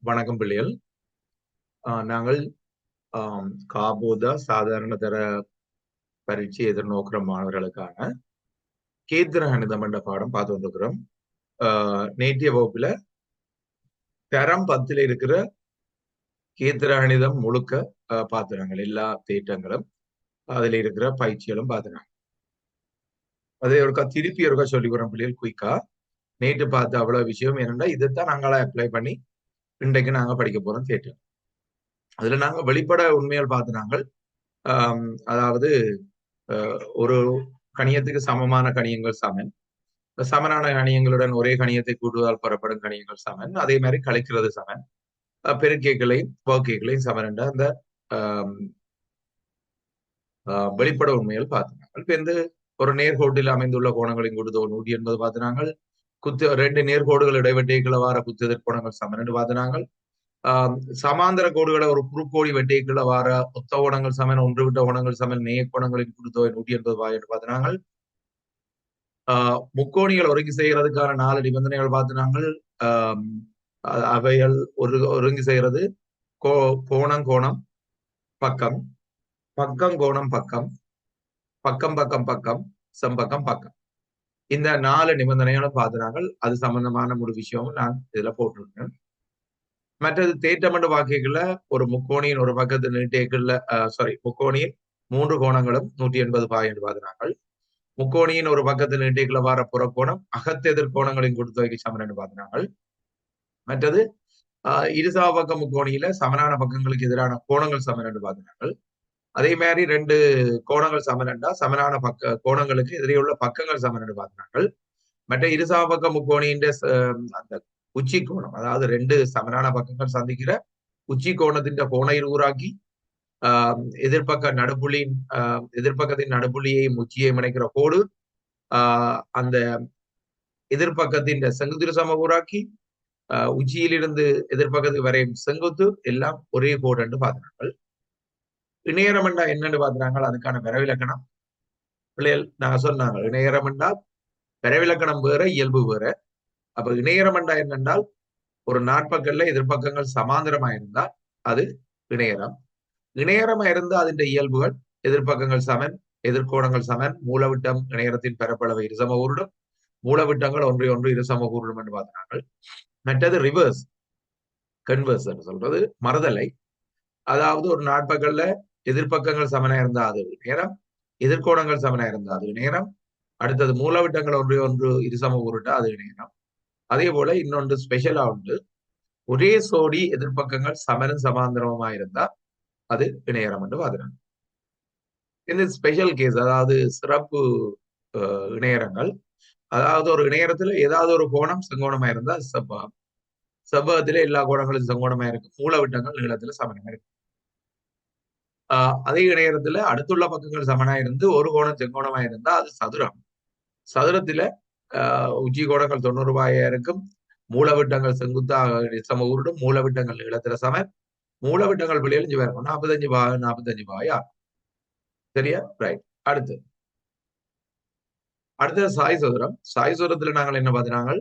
வணக்கம் பிள்ளைகள். நாங்கள் காபோத சாதாரண தர பரீட்சை எதிர்நோக்கிற மாணவர்களுக்கான கேந்திர கணிதம் என்ற பாடம் பார்த்து வந்திருக்கிறோம். நேற்றைய வகுப்புல தரம் 10ல இருக்கிற கேந்திர கணிதம் முழுக்க பார்த்துறாங்க. எல்லா தேட்டங்களும் அதுல இருக்கிற பயிற்சிகளும் பார்த்துறாங்க. அதை ஒருக்கா திருப்பி ஒருக்கா சொல்லிக்கிறோம் பிள்ளைகள் குயிக்கா. நேற்று பார்த்த அவ்வளவு விஷயம் என்னன்னா இதைத்தான் நாங்களா அப்ளை பண்ணி இன்றைக்கு நாங்க படிக்க போறோம் தேட்டர். அதுல நாங்க வெளிப்பட உண்மையால் பார்த்துனாங்க. அதாவது ஒரு கணியத்துக்கு சமமான கணியங்கள் சமன், சமனான கணியங்களுடன் ஒரே கணியத்தை கூட்டுவதால் பெறப்படும் கணியங்கள் சமன், அதே மாதிரி கழிக்கிறது சமன், பெருக்கைகளையும் வகுக்கைகளையும் சமன் என்ற அந்த வெளிப்பட உண்மைகள் பார்த்தினாங்க. இப்ப இந்த ஒரு நேர்கோட்டில் அமைந்துள்ள கோணங்களின் கூட்டுத்தொகை 180 பார்த்தினாங்க. ரெண்டு நேர்கோடுகள் இடைவெட்டிகளை வார குத்துதற் கோணங்கள் சமன் என்று பார்த்தினாங்க. சமாந்தர கோடுகளை ஒரு குறுக்கோடி வெட்டிக்குள்ள வார ஒத்த கோணங்கள் சமன், ஒன்று விட்ட கோணங்கள் சமன், நேர் கோணங்களின் கூட்டுத்தொகை 180 என்று பார்த்தினாங்க. முக்கோணிகள் ஒருங்கி செய்யறதுக்கான 4 நிபந்தனைகள் பார்த்து நாங்கள் அவைகள் ஒருங்கி செய்யறது கோணம் கோணம் பக்கம், பக்கம் கோணம் பக்கம், பக்கம் பக்கம் பக்கம், செம்பக்கம் பக்கம். இந்த 4 நிபந்தனைகளும் பார்த்து நாங்கள் அது சம்பந்தமான ஒரு விஷயமும் நான் இதுல போட்டிருக்கேன். மற்றது தேற்றமண்டு வாக்கியங்கள்ல ஒரு முக்கோணியின் ஒரு பக்கத்து நீட்டேக்குள்ள முக்கோணியின் 3 கோணங்களும் 180 பாய் என்று பார்க்கிறார்கள். முக்கோணியின் ஒரு பக்கத்தில் நீட்டிக்குள்ள வார புறக்கோணம் அகத்தெதிர் கோணங்களின் கூட்டுத்தொகைக்கு சமன் என்று பார்க்கிறார்கள். மற்றது இருசா பக்க முக்கோணியில சமனான பக்கங்களுக்கு எதிரான கோணங்கள் சமன் என்று பார்க்கிறார்கள். அதே மாதிரி 2 கோணங்கள் சமன் என்றா சமனான பக்க கோணங்களுக்கு எதிரே உள்ள பக்கங்கள் சமன் என்று பார்க்கிறார்கள். மற்ற இருசா பக்க முக்கோணியின் அந்த உச்சி கோணம், அதாவது 2 சமனான பக்கங்கள் சந்திக்கிற உச்சி கோணத்தின் கோணை உருவாக்கி எதிர்பக்க நடுப்புள்ளியின் எதிர்பக்கத்தின் நடுப்புள்ளியை உச்சியை இணைக்கிற கோடு அந்த எதிர்பக்கத்தின் செங்குத்து சம உருவாக்கி உச்சியிலிருந்து எதிர்பக்கத்துக்கு வரையும் செங்குத்து எல்லாம் ஒரே கோடு என்று பார்க்கிறார்கள். இணையரம் என்றா என்னன்னு பார்க்கிறாங்க. அதுக்கான விரைவிலக்கணம் பிள்ளைகள் நாங்க சொன்னாங்க. இணையரம் என்றால் விரைவிலக்கணம் வேற, இயல்பு வேற. அப்ப இணையரம் என்றா என்னென்றால் ஒரு நாட்பக்கல்ல எதிர்பக்கங்கள் சமாந்தரமா இருந்தால் அது இணையரம். இணையரமா இருந்தா அதன் இயல்புகள் எதிர்பக்கங்கள் சமன், எதிர்கோணங்கள் சமன், மூலவிட்டம் இணையரத்தின் பரப்பளவை இருசம உருடும், மூலவிட்டங்கள் ஒன்றை ஒன்று இருசம உருடும் என்று பார்க்கிறார்கள். மற்றது ரிவர்ஸ் கன்வர்ஸ் என்று சொல்றது மறுதலை. அதாவது ஒரு நாட்பக்கல்ல எதிர்பக்கங்கள் சமனா இருந்தா அது நேரம், எதிர்கோணங்கள் சமனா இருந்தா அது நேரம். அடுத்தது மூலவிட்டங்கள் ஒன்றை ஒன்று இருசம உருட்டா அது நேரம். அதே போல இன்னொன்று ஸ்பெஷலா உண்டு, ஒரே சோடி எதிர்பக்கங்கள் சமனும் சமாந்தரமா இருந்தா அது இணையரம் என்று பார்க்கிறாங்க. இந்த ஸ்பெஷல் கேஸ், அதாவது சிறப்பு இணையரங்கள், அதாவது ஒரு இணையரத்துல ஏதாவது ஒரு கோணம் செங்கோணமா இருந்தா செவ்வகம், செவ்வகத்திலே எல்லா கோணங்களும் செங்கோணமா இருக்கு, மூலவிட்டங்கள் நீளத்துல சமனமா இருக்கு. அதே இணையரத்துல அடுத்துள்ள பக்கங்கள் சமனா இருந்து ஒரு கோணம் செங்கோணமா இருந்தா அது சதுரம். சதுரத்துல உச்சி கோணங்கள் 90 பாயா இருக்கும், மூலவிட்டங்கள் செங்குத்தாக சம உருடும், மூலவிட்டங்கள் நீளத்துல சமன், மூலவிட்டங்கள் பிள்ளைகள் இருக்கும் 45 பாயா. சரியா? ரைட். அடுத்தது சாய் சதுரம். சாய் சதுரத்துல நாங்கள் என்ன பார்த்தினாங்க,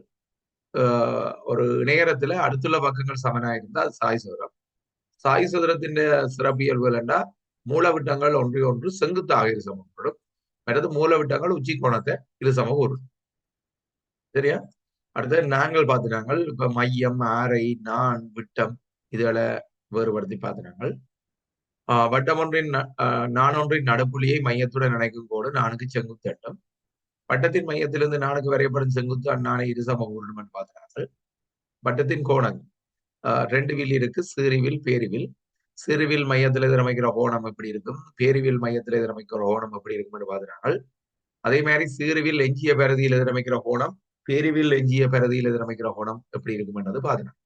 ஒரு இணையரத்துல அடுத்துள்ள பக்கங்கள் சமனா இருந்தா அது சாய் சதுரம். சாய் சதுரத்தின் சிறப்பியல்புகள் என்றா மூலவிட்டங்கள் ஒன்றை ஒன்று செங்குத்தாக இருசமப்படும், மற்றது மூலவிட்டங்கள் உச்சி கோணத்தை இருசம கூறும். சரியா? அடுத்தது நாங்கள் பார்த்தினாங்க. இப்ப மையம், ஆரை, நான், விட்டம் இதுகளை வேறுபடுத்தி பார்த்தினாங்க. வட்டம் ஒன்றின் நானொன்றின் நடுப்புள்ளியை மையத்துடன் இணைக்கும் கோடு நானுக்கு செங்குத்து அட்டம். வட்டத்தின் மையத்திலிருந்து நானுக்கு வரையப்படும் செங்குத்து அண்ணானை இருசம கூறும் என்று பார்க்கிறார்கள். வட்டத்தின் கோணங்கள் 2 வில் இருக்கு, சீரிவில் பேரிவில். சிறுவில் மையத்தில் எதிரமைக்கிற கோணம் எப்படி இருக்கும், பேரிவில் மையத்தில் எதிரமைக்கிற கோணம் எப்படி இருக்கும் என்று பார்க்கிறார்கள். அதே மாதிரி சீருவில் எஞ்சிய பரதியில் எதிரமைக்கிற கோணம், பேரிவில் எஞ்சிய பரதியில் எதிரமைக்கிற கோணம் எப்படி இருக்கும் என்றது பார்க்கிறாங்க.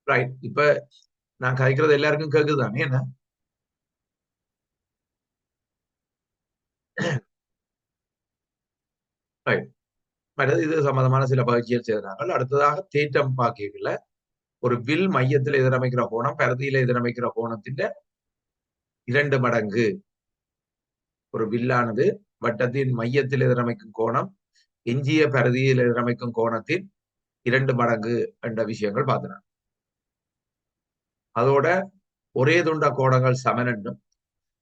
ரைட். இப்ப நான் கதைக்கிறது எல்லாருக்கும் கேக்குதுதானே? என்ன ரைட். மற்றது இது சம்பந்தமான சில பயிற்சிகள் செய்தார்கள். அடுத்ததாக தேற்றம் பாக்கியல ஒரு வில் மையத்தில் எதிரமைக்கிற கோணம் பரதியில எதிரமைக்கிற கோணத்தின் 2 மடங்கு ஒரு வில்லானது வட்டத்தின் மையத்தில் எதிரமைக்கும் கோணம் எஞ்சிய பரிதியில் எதிரமைக்கும் கோணத்தின் 2 மடங்கு என்ற விஷயங்கள் பார்த்தோம். அதோட ஒரே துண்ட கோணங்கள் சமன் என்றும்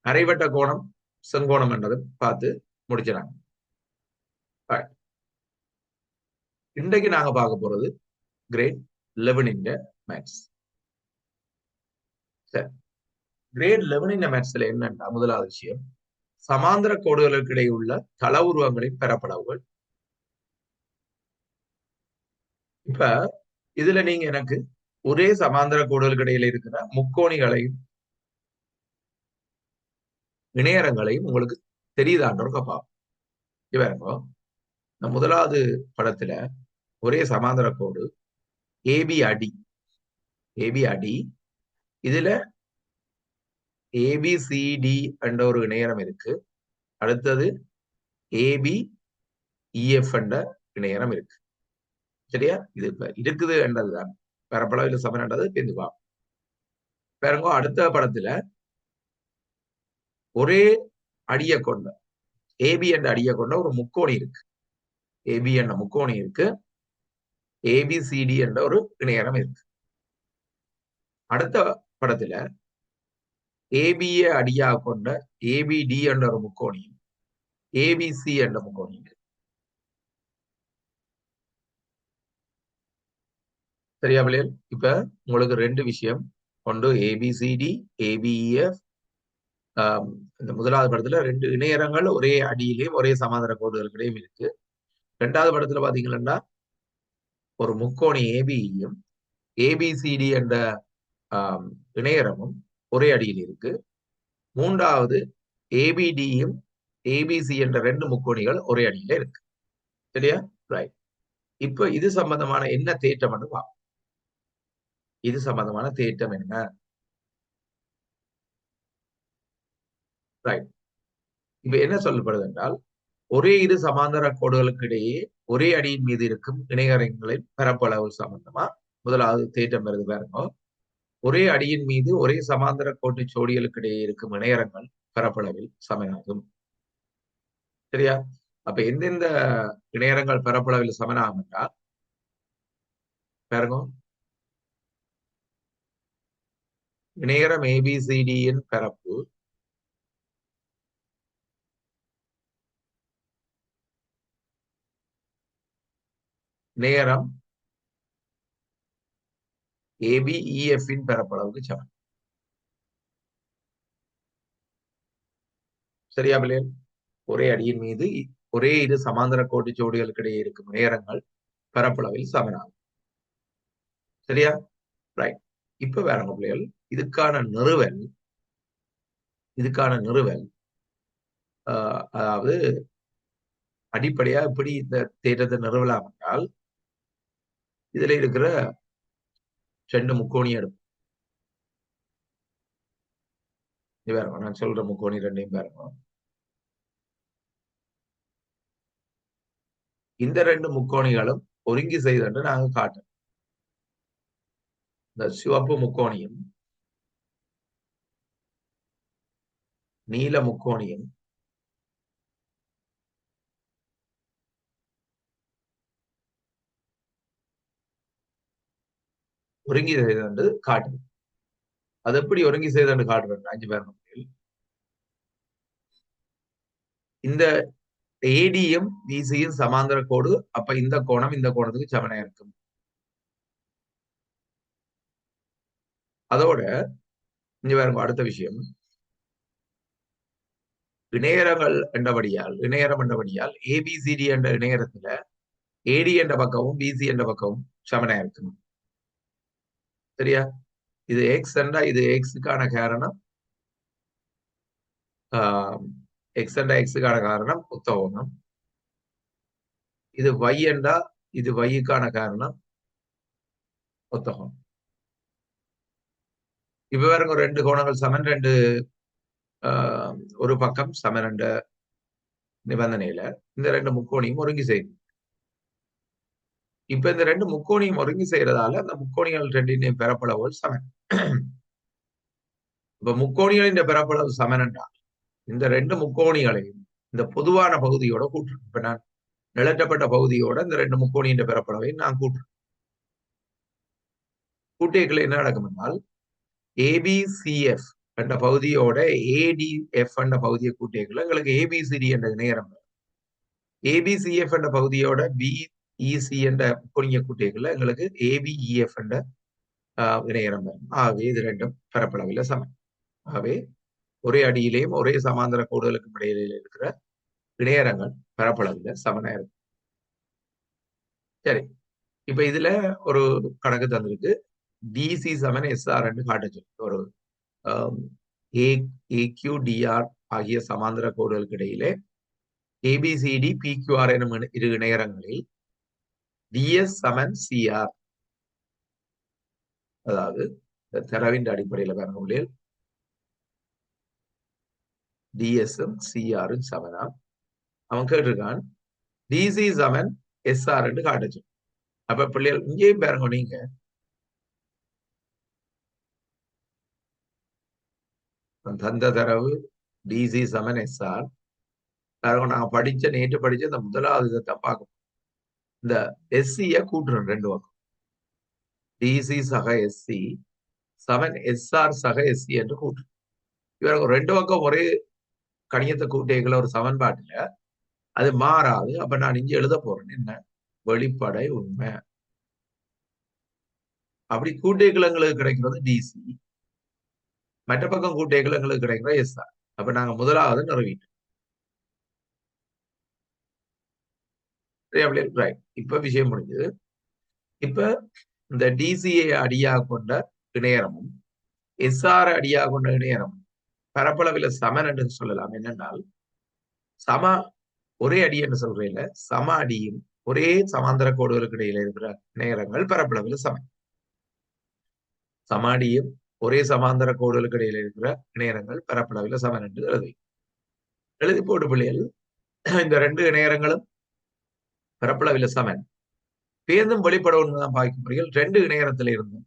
அரைவட்ட கோணம் செங்கோணம் என்றதும் பார்த்து முடிச்சிடாங்க. இன்றைக்கு நாங்க பார்க்க போறது கிரேட் 11 மேத்ஸ். சரி, கிரேட் 11 மேத்ஸ்ல என்னன்னா முதலாவது விஷயம் சமாந்தர கோடுகளுக்கு இடையே உள்ள தள உருவங்களின் பெறப்பளவுகள். இப்ப இதுல நீங்க எனக்கு ஒரே சமாந்தர கோடுகளுக்கு இடையில இருக்கிற முக்கோணிகளையும் இணையரங்களையும் உங்களுக்கு தெரியுதான்றக்க பார்ப்போம். இவரோ முதலாவது படத்துல ஒரே சமாந்தர கோடு ஏபி அடி, ஏபி அடி, இதுல ஏபிசிடி என்ற ஒரு இணையரம் இருக்கு. அடுத்தது ஏபி இஎஃப் என்ற இணையரம் இருக்கு. சரியா? இது இப்ப இருக்குது என்றதுதான் பரப்பளவில் சமன் என்றது பிந்துவா. பாருங்க, அடுத்த படத்துல ஒரே அடிய கொண்ட ஏபி என்ற அடிய கொண்ட ஒரு முக்கோணி இருக்கு. ஏபி என்ற முக்கோணி இருக்கு, ஏபிசிடி என்ற ஒரு இணையரம் இருக்கு. அடுத்த படத்துல ஏபிஏ அடியா கொண்ட ஏபிடி என்ற ஒரு முக்கோணியும் ஏபிசி என்ற முக்கோணி இருக்கு. சரியா பிள்ளைகள்? இப்ப உங்களுக்கு 2 விஷயம், ஒன்று ஏபிசிடி ஏபிஇஎஃப். இந்த முதலாவது படத்துல 2 இணையரங்கள் ஒரே அடியிலேயும் ஒரே சமாந்தர கோடுகளுக்கிடையும் இருக்கு. 2வது படத்துல பாத்தீங்கன்னா ஒரு முக்கோணி ஏபியும் ஏபிசிடி என்ற இணையரமும் ஒரே அடியில் இருக்கு. 3வது ஏபிடியும் ஏபிசி என்ற 2 முக்கோணிகள் ஒரே அடியில இருக்கு. சரியா? ரைட். இப்ப இது சம்பந்தமான என்ன தேற்றம் பார்ப்போம். இது சம்பந்தமான தேற்றம் என்ன? ரைட். இப்ப என்ன சொல்லப்படுது என்றால் ஒரே இரு சமாந்தர கோடுகளுக்கு இடையே ஒரே அடியின் மீது இருக்கும் இணையரங்களின் பரப்பளவு சம்பந்தமா முதலாவது தேற்றம் வருது பாருங்க. ஒரே அடியின் மீது ஒரே சமாந்தர கோட்டு ஜோடிகளுக்கு இடையே இருக்கும் இணையரங்கள் பரப்பளவில் சமனாகும். சரியா? அப்ப எந்தெந்த இணையரங்கள் பரப்பளவில் சமனாகும் என்றால் பாருங்க, இணையரம் ஏபிசிடியின் பரப்பு நேரம் ஏபிஇஎஃப்பின் பரப்பளவுக்கு சமம். சரியா பிள்ளைகள்? ஒரே அடியின் மீது ஒரே இரு சமாந்தர கோட்டு ஜோடிகளுக்கு இடையே இருக்கும் நேரங்கள் பரப்பளவில் சமனாகும். சரியா? ரைட். இப்ப வேற பிள்ளைகள், இதுக்கான நிறுவல் அதாவது அடிப்படையா இப்படி இந்த தேற்றத்தை நிறுவலாம் என்றால் இதுல இருக்கிற 2 முக்கோணி எடுப்போம். பாருங்க, நான் சொல்ற முக்கோணி 2ஐயும் பாருங்க. இந்த 2 முக்கோணிகளும் ஒருங்கி செய்து நாங்க காட்டுறோம். இந்த சிவப்பு முக்கோணியும் நீல முக்கோணியும் ஒருங்கி செய்து காட்டுது. அது எப்படி ஒருங்கி செய்து காட்டுறது? 5 பேர் இந்த ஏடியும் பிசியும் சமாந்தர கோடு, அப்ப இந்த கோணம் இந்த கோணத்துக்கு சமனா இருக்கும். அதோட இங்க பாருங்க, அடுத்த விஷயம் இணையரம் என்றபடியால் ஏபிசிடி என்ற இணையரத்துல ஏடி என்ற பக்கமும் பிசி என்ற பக்கமும் சமனா இருக்கும். சரியா? இது எக்ஸ் என்றா இது எக்ஸுக்கான காரணம், எக்ஸுக்கான காரணம் ஒத்த கோணம். இது y என்றா இது y-க்கான காரணம் ஒத்த கோணம். இப்ப பாருங்க, 2 கோணங்கள் சமன், 2 ஒரு பக்கம் சமன் என்ற நிபந்தனையில இந்த 2 முக்கோணியும் ஒருங்கி செய்யும். இப்ப இந்த 2 முக்கோணியும் ஒருங்கி செய்யறதால அந்த முக்கோணிகள் 2 பரப்பளவுகள் சமன். இப்ப முக்கோணிகளின் பரப்பளவு சமன் என்றால் இந்த ரெண்டு முக்கோணிகளையும் இந்த பொதுவான பகுதியோட கூட்டுறேன். இப்ப நான் நிழற்றப்பட்ட பகுதியோட இந்த ரெண்டு முக்கோணியின் பரப்பளவையும் நான் கூட்டுறேன். கூட்டியக்குள்ள என்ன நடக்கும் என்றால் ஏபிசிஎஃப் என்ற பகுதியோட ஏடிஎஃப் என்ற பகுதியை கூட்டியக்குள்ள எங்களுக்கு ஏபிசிடி என்ற நேரம், ஏபிசிஎஃப் என்ற பகுதியோட பிஇசி என்ற முக்கோணிய கூட்டியக்குள்ள எங்களுக்கு ஏபிஇஎஃப் என்ற இணையரம் வரும். ஆகவே இது ரெண்டும் பரப்பளவில் சமம். ஆகவே ஒரே அடியிலேயும் ஒரே சமாந்தர கோடுகளுக்கும் இடையில இருக்கிற இணையரங்கள் பரப்பளவில் சமனா இருக்கும். சரி, இப்ப இதுல ஒரு கணக்கு தந்திருக்கு. டிசி சமன் எஸ்ஆர் காட்டுச்சு. ஒரு ஏக்யூடிஆர் ஆகிய சமாந்தர கோடுகளுக்கு இடையிலே ஏபிசிடி பிக்யூஆர் எனும் இரு இணையரங்களில் டிஎஸ் சமன் சிஆர், அதாவது தரவின் அடிப்படையில் பாருங்க, டிஎஸும் சிஆரும் சமனா. அவன் கேட்டிருக்கான் டிசி சமன் எஸ்ஆர் காட்டுச்சு. அப்ப பிள்ளைகள் இங்கேயும் பாருங்க, நீங்க தந்த தரவு டிசி சமன் எஸ்ஆர் நாங்க நேற்று படிச்ச இந்த முதலாவது இதை பார்க்கணும். இந்த எஸ்சிய கூட்டுறோம் ரெண்டு பக்கம், டிசி சக எஸ்சி சமன் எஸ்ஆர் சக எஸ்சி என்று கூட்டுறோம். இவருக்கு ரெண்டு பக்கம் ஒரே கணியத்தை கூட்டியக்குள்ள ஒரு சமன்பாட்டுல அது மாறாது. அப்ப நான் இங்க எழுத போறேன் என்ன, வெளிப்படை உண்மை. அப்படி கூட்டியக்குள்ள எங்களுக்கு கிடைக்கிறது டிசி, மற்ற பக்கம் கூட்டியக்குள்ள எங்களுக்கு கிடைக்கிற எஸ்ஆர். அப்ப நாங்க முதலாவது நிறுவிட்டோம். இப்ப விஷயம் முடிஞ்சது. இப்ப இந்த டிசியை அடியாக கொண்ட இணையரமும் எஸ்ஆர் அடியாக கொண்ட இணையரமும் பரப்பளவில் சமன் என்று சொல்லலாம். என்னென்னால் சம ஒரே அடி என்று சொல்றேன், சம அடியும் ஒரே சமாந்தர கோடுகளுக்கு இடையில இருக்கிற இணையரங்கள் பரப்பளவில் சமன். சம அடியும் ஒரே சமாந்தர கோடுகளுக்கு இடையில இருக்கிற இணையரங்கள் பரப்பளவில் சமன் என்று எழுதி போட்டு பிள்ளைகள் இந்த ரெண்டு இணையரங்களும் பரப்பளவில் சமன். பேர்ந்தும் வெளிப்படவும் தான் பார்க்க முறையில் ரெண்டு இணையரத்துல இருந்தும்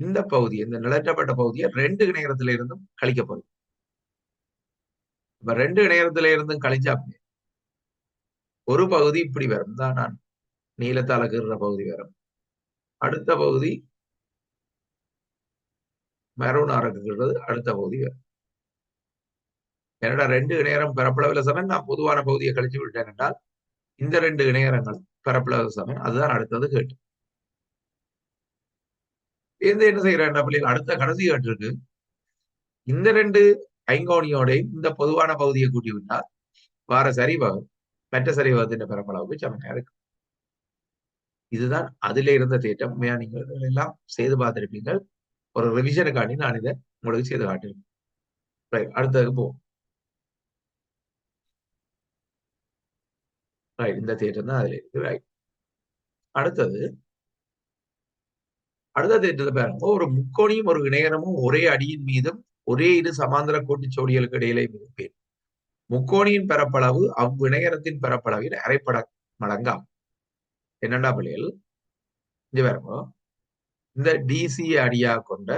இந்த பகுதி, இந்த நிலற்றப்பட்ட பகுதியை ரெண்டு இணையரத்துல இருந்தும் கழிக்கப்படும். இப்ப ரெண்டு இணையரத்துல இருந்தும் கழிச்சா ஒரு பகுதி இப்படி வரும் தான், நான் நீளத்தால கீறுற பகுதி வரும். அடுத்த பகுதி மெரூன் ஆரக்குறது, அடுத்த பகுதி வரும். என்னடா ரெண்டு இணையரம் பரப்பளவில் சமன், நான் பொதுவான பகுதியை கழிச்சு விட்டேன் என்றால் இந்த ரெண்டு இணையரங்கள் பரப்பளவு சமன். அதுதான் அடுத்தது கேட்டு. என்ன செய்யறேன் பிள்ளைகள், அடுத்த கடைசி கேட்டு இருக்கு. இந்த ரெண்டு ஐங்கோணியோடையும் இந்த பொதுவான பகுதியை கூட்டி விட்டால் வார சரிவகம் மற்ற சரிவகத்தின் பரப்பளவுக்கு சமனா இருக்கு. இதுதான் அதுல இருந்த தேட்டம். உண்மையா நீங்கள் எல்லாம் செய்து பார்த்திருப்பீங்கள். ஒரு ரிவிஷனுக்காண்டி நான் இதை உங்களுக்கு செய்து காட்டுறேன். அடுத்ததுக்கு போவோம். இந்த தேட்டம் தான் அதுல இருக்கு. அடுத்த தேட்டத்தை பாருங்க, ஒரு முக்கோணியும் ஒரு இணையரமும் ஒரே அடியின் மீதும் ஒரே இரு சமாந்தர கோட்டு ஜோடிகளுக்கு இடையிலே இருப்பேன். முக்கோணியின் பரப்பளவு அவ்விணையரத்தின் பரப்பளவின் அரைப்பட மடங்காகும். என்னண்டா பிள்ளைகள், இங்க பாருங்க, இந்த டிசியை அடியாக கொண்ட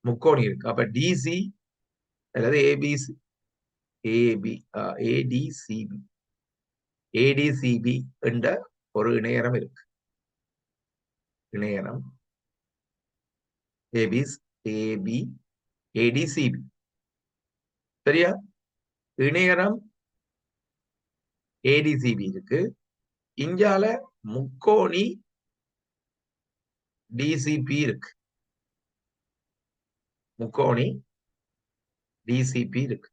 முக்கோணி இருக்கு. அப்ப டிசி அல்லது ஏடிசிபி என்ற ஒரு இணையரம் இருக்கு. இணையரம் ஏடிசிபி, சரியா? இணையரம் ஏடிசிபி இருக்கு. இங்கால முக்கோணி டிசிபி இருக்கு. முக்கோணி டிசிபி இருக்கு.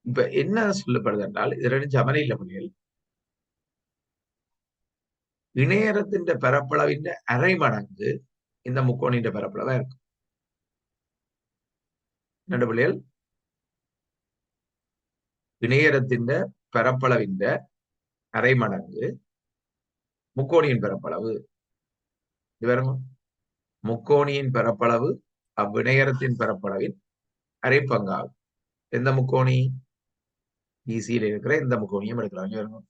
இப்ப என்ன சொல்லப்படுது என்றால், இது ரெண்டு சமநிலை புள்ளிகள். இணையரத்தின் பரப்பளவின் அரை மடங்கு இந்த முக்கோணின் பரப்பளவா இருக்கும். ரெண்டு புள்ளிகள், இணையரத்தின் பரப்பளவின் அரை மடங்கு முக்கோணியின் பரப்பளவு. இது வரும் முக்கோணியின் பரப்பளவு அவ்விணையரத்தின் பரப்பளவின் அரை பங்காகும். எந்த முக்கோணி? டிசியில் இருக்கிற இந்த முக்கோணியும் எடுக்கலாம்.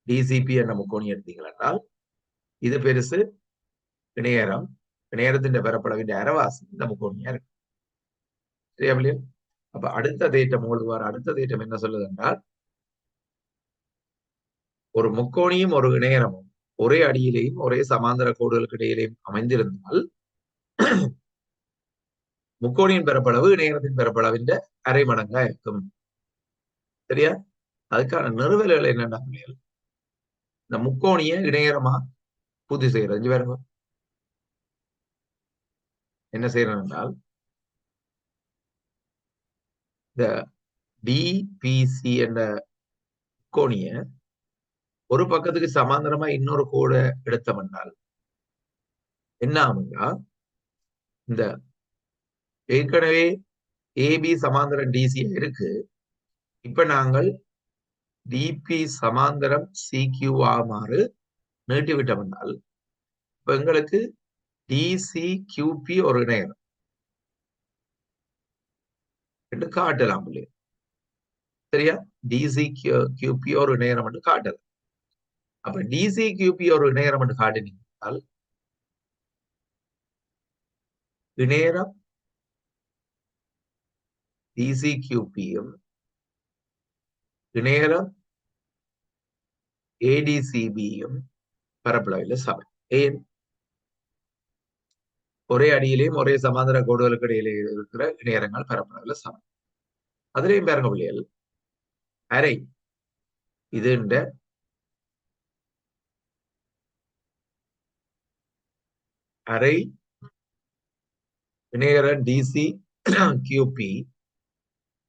டிசிபி என்ற முக்கோணி எடுத்தீங்கள் என்றால் இது பெருசு இணையரம், இணையத்தின் பரப்பளவின் அரைவாசி இந்த முக்கோணியா இருக்கு. சரியா பிள்ளைகள்? அப்ப அடுத்த தேற்றம் ஓடுவார். அடுத்த தேற்றம் என்ன சொல்லுது என்றால், ஒரு முக்கோணியும் ஒரு இணையரமும் ஒரே அடியிலேயும் ஒரே சமாந்தர கோடுகளுக்கு இடையிலேயும் அமைந்திருந்தால் முக்கோணியின் பரப்பளவு இணையத்தின் பரப்பளவின் அரை மடங்கா இருக்கும். சரியா? அதுக்கான நிறுவல்கள் என்னென்ன பிள்ளைகள்? இந்த முக்கோணிய இணையரமா பூர்த்தி செய்யறது வேற என்ன செய்யறோம் என்றால், இந்த டிபிசி என்ற முக்கோணிய ஒரு பக்கத்துக்கு சமாந்தரமா இன்னொரு கோடை எடுத்தோம்னால் என்ன ஆகும்னா, இந்த ஏற்கனவே ஏபி சமாந்தரம் டிசி இருக்கு. இப்ப நாங்கள் டிபி சமாந்தரம் சிகியூ ஆகுமாறு நீட்டி விட்டோம்னால் இப்ப எங்களுக்கு டிசி கியூபி ஒரு இணையம் என்று காட்டலாம் இல்லையா? சரியா? டிசி கியூபி ஒரு இணையம் என்று காட்டலாம். அப்ப டிசி கியூபி ஒரு இணையம் என்று காட்டினீங்கன்னால் இணையம் டிசி கியூபியும் இணையம் ஏடிசிபியும் பரப்பளவில் சமம். ஏன்? ஒரே அடியிலேயும் ஒரே சமாந்தர கோடுகளுக்கு இடையிலே இருக்கிற இணையரங்கள் பரப்பளவில் சமம். அதுலயும் பாருங்க பிள்ளைகள், அரை இது அரை இணையரம் டிசி கியூபி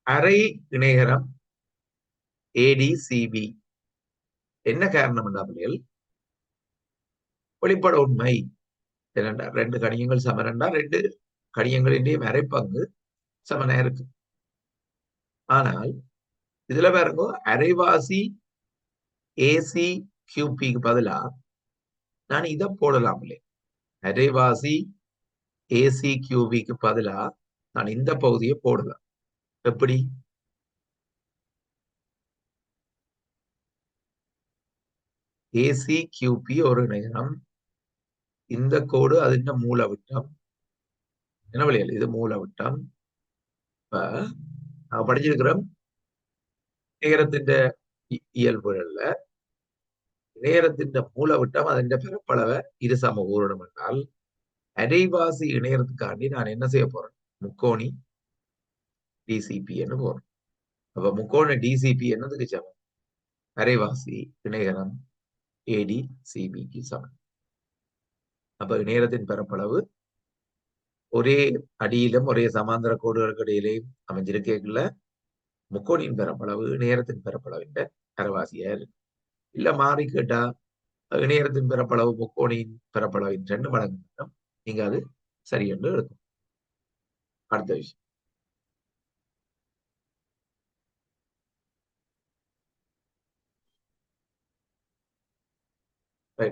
அரை இணையரம் ஏடிசிபி. என்ன காரணம் பிள்ளைகள்? வெளிப்பட உண்மை என்னண்டா, ரெண்டு கணியங்கள் சமரண்டா ரெண்டு கணியங்களின் அரைப்பங்கு சமனா இருக்கு. ஆனால் இதுல பாருங்க, அரைவாசி ஏசி கியூபிக்கு பதிலா நான் இதை போடலாம் இல்லையா? அரைவாசி ஏசி கியூபிக்கு பதிலா நான் இந்த பகுதியை போடலாம். எப்படி? ஏசி கியூபி ஒரு இணையம், இந்த கோடு அதின் மூலவிட்டம். என்ன வழியில் இது மூலவிட்டம். இப்ப நாங்க படிச்சிருக்கிறோம் நேரத்தின் இயல்புகள்ல நேரத்தின் மூலவிட்டம் அதின் பரப்பளவை இரு சம ஊரிடம் என்றால் அரைவாசி இணையறதுக்காண்டி நான் என்ன செய்ய போறேன்? முக்கோணி டிசிபி என்று போறேன். அப்ப முக்கோணி டிசிபி என்னதுக்கு சமம்? அரைவாசி இணையரம் ஏடி சிபிக்கு சமம். அப்ப இணையத்தின் பரப்பளவு ஒரே அடியிலும் ஒரே சமாந்தர கோடுகளுக்கு இடையிலேயும் அமைஞ்சிருக்கல முக்கோணியின் பரப்பளவு இணையத்தின் பரப்பளவின் அரைவாசியா இருக்கு. இல்ல மாறி கேட்டா இணையத்தின் பரப்பளவு முக்கோணியின் பரப்பளவின் 2 மடங்கு நீங்க அது சரி என்று இருக்கும். அடுத்த விஷயம்,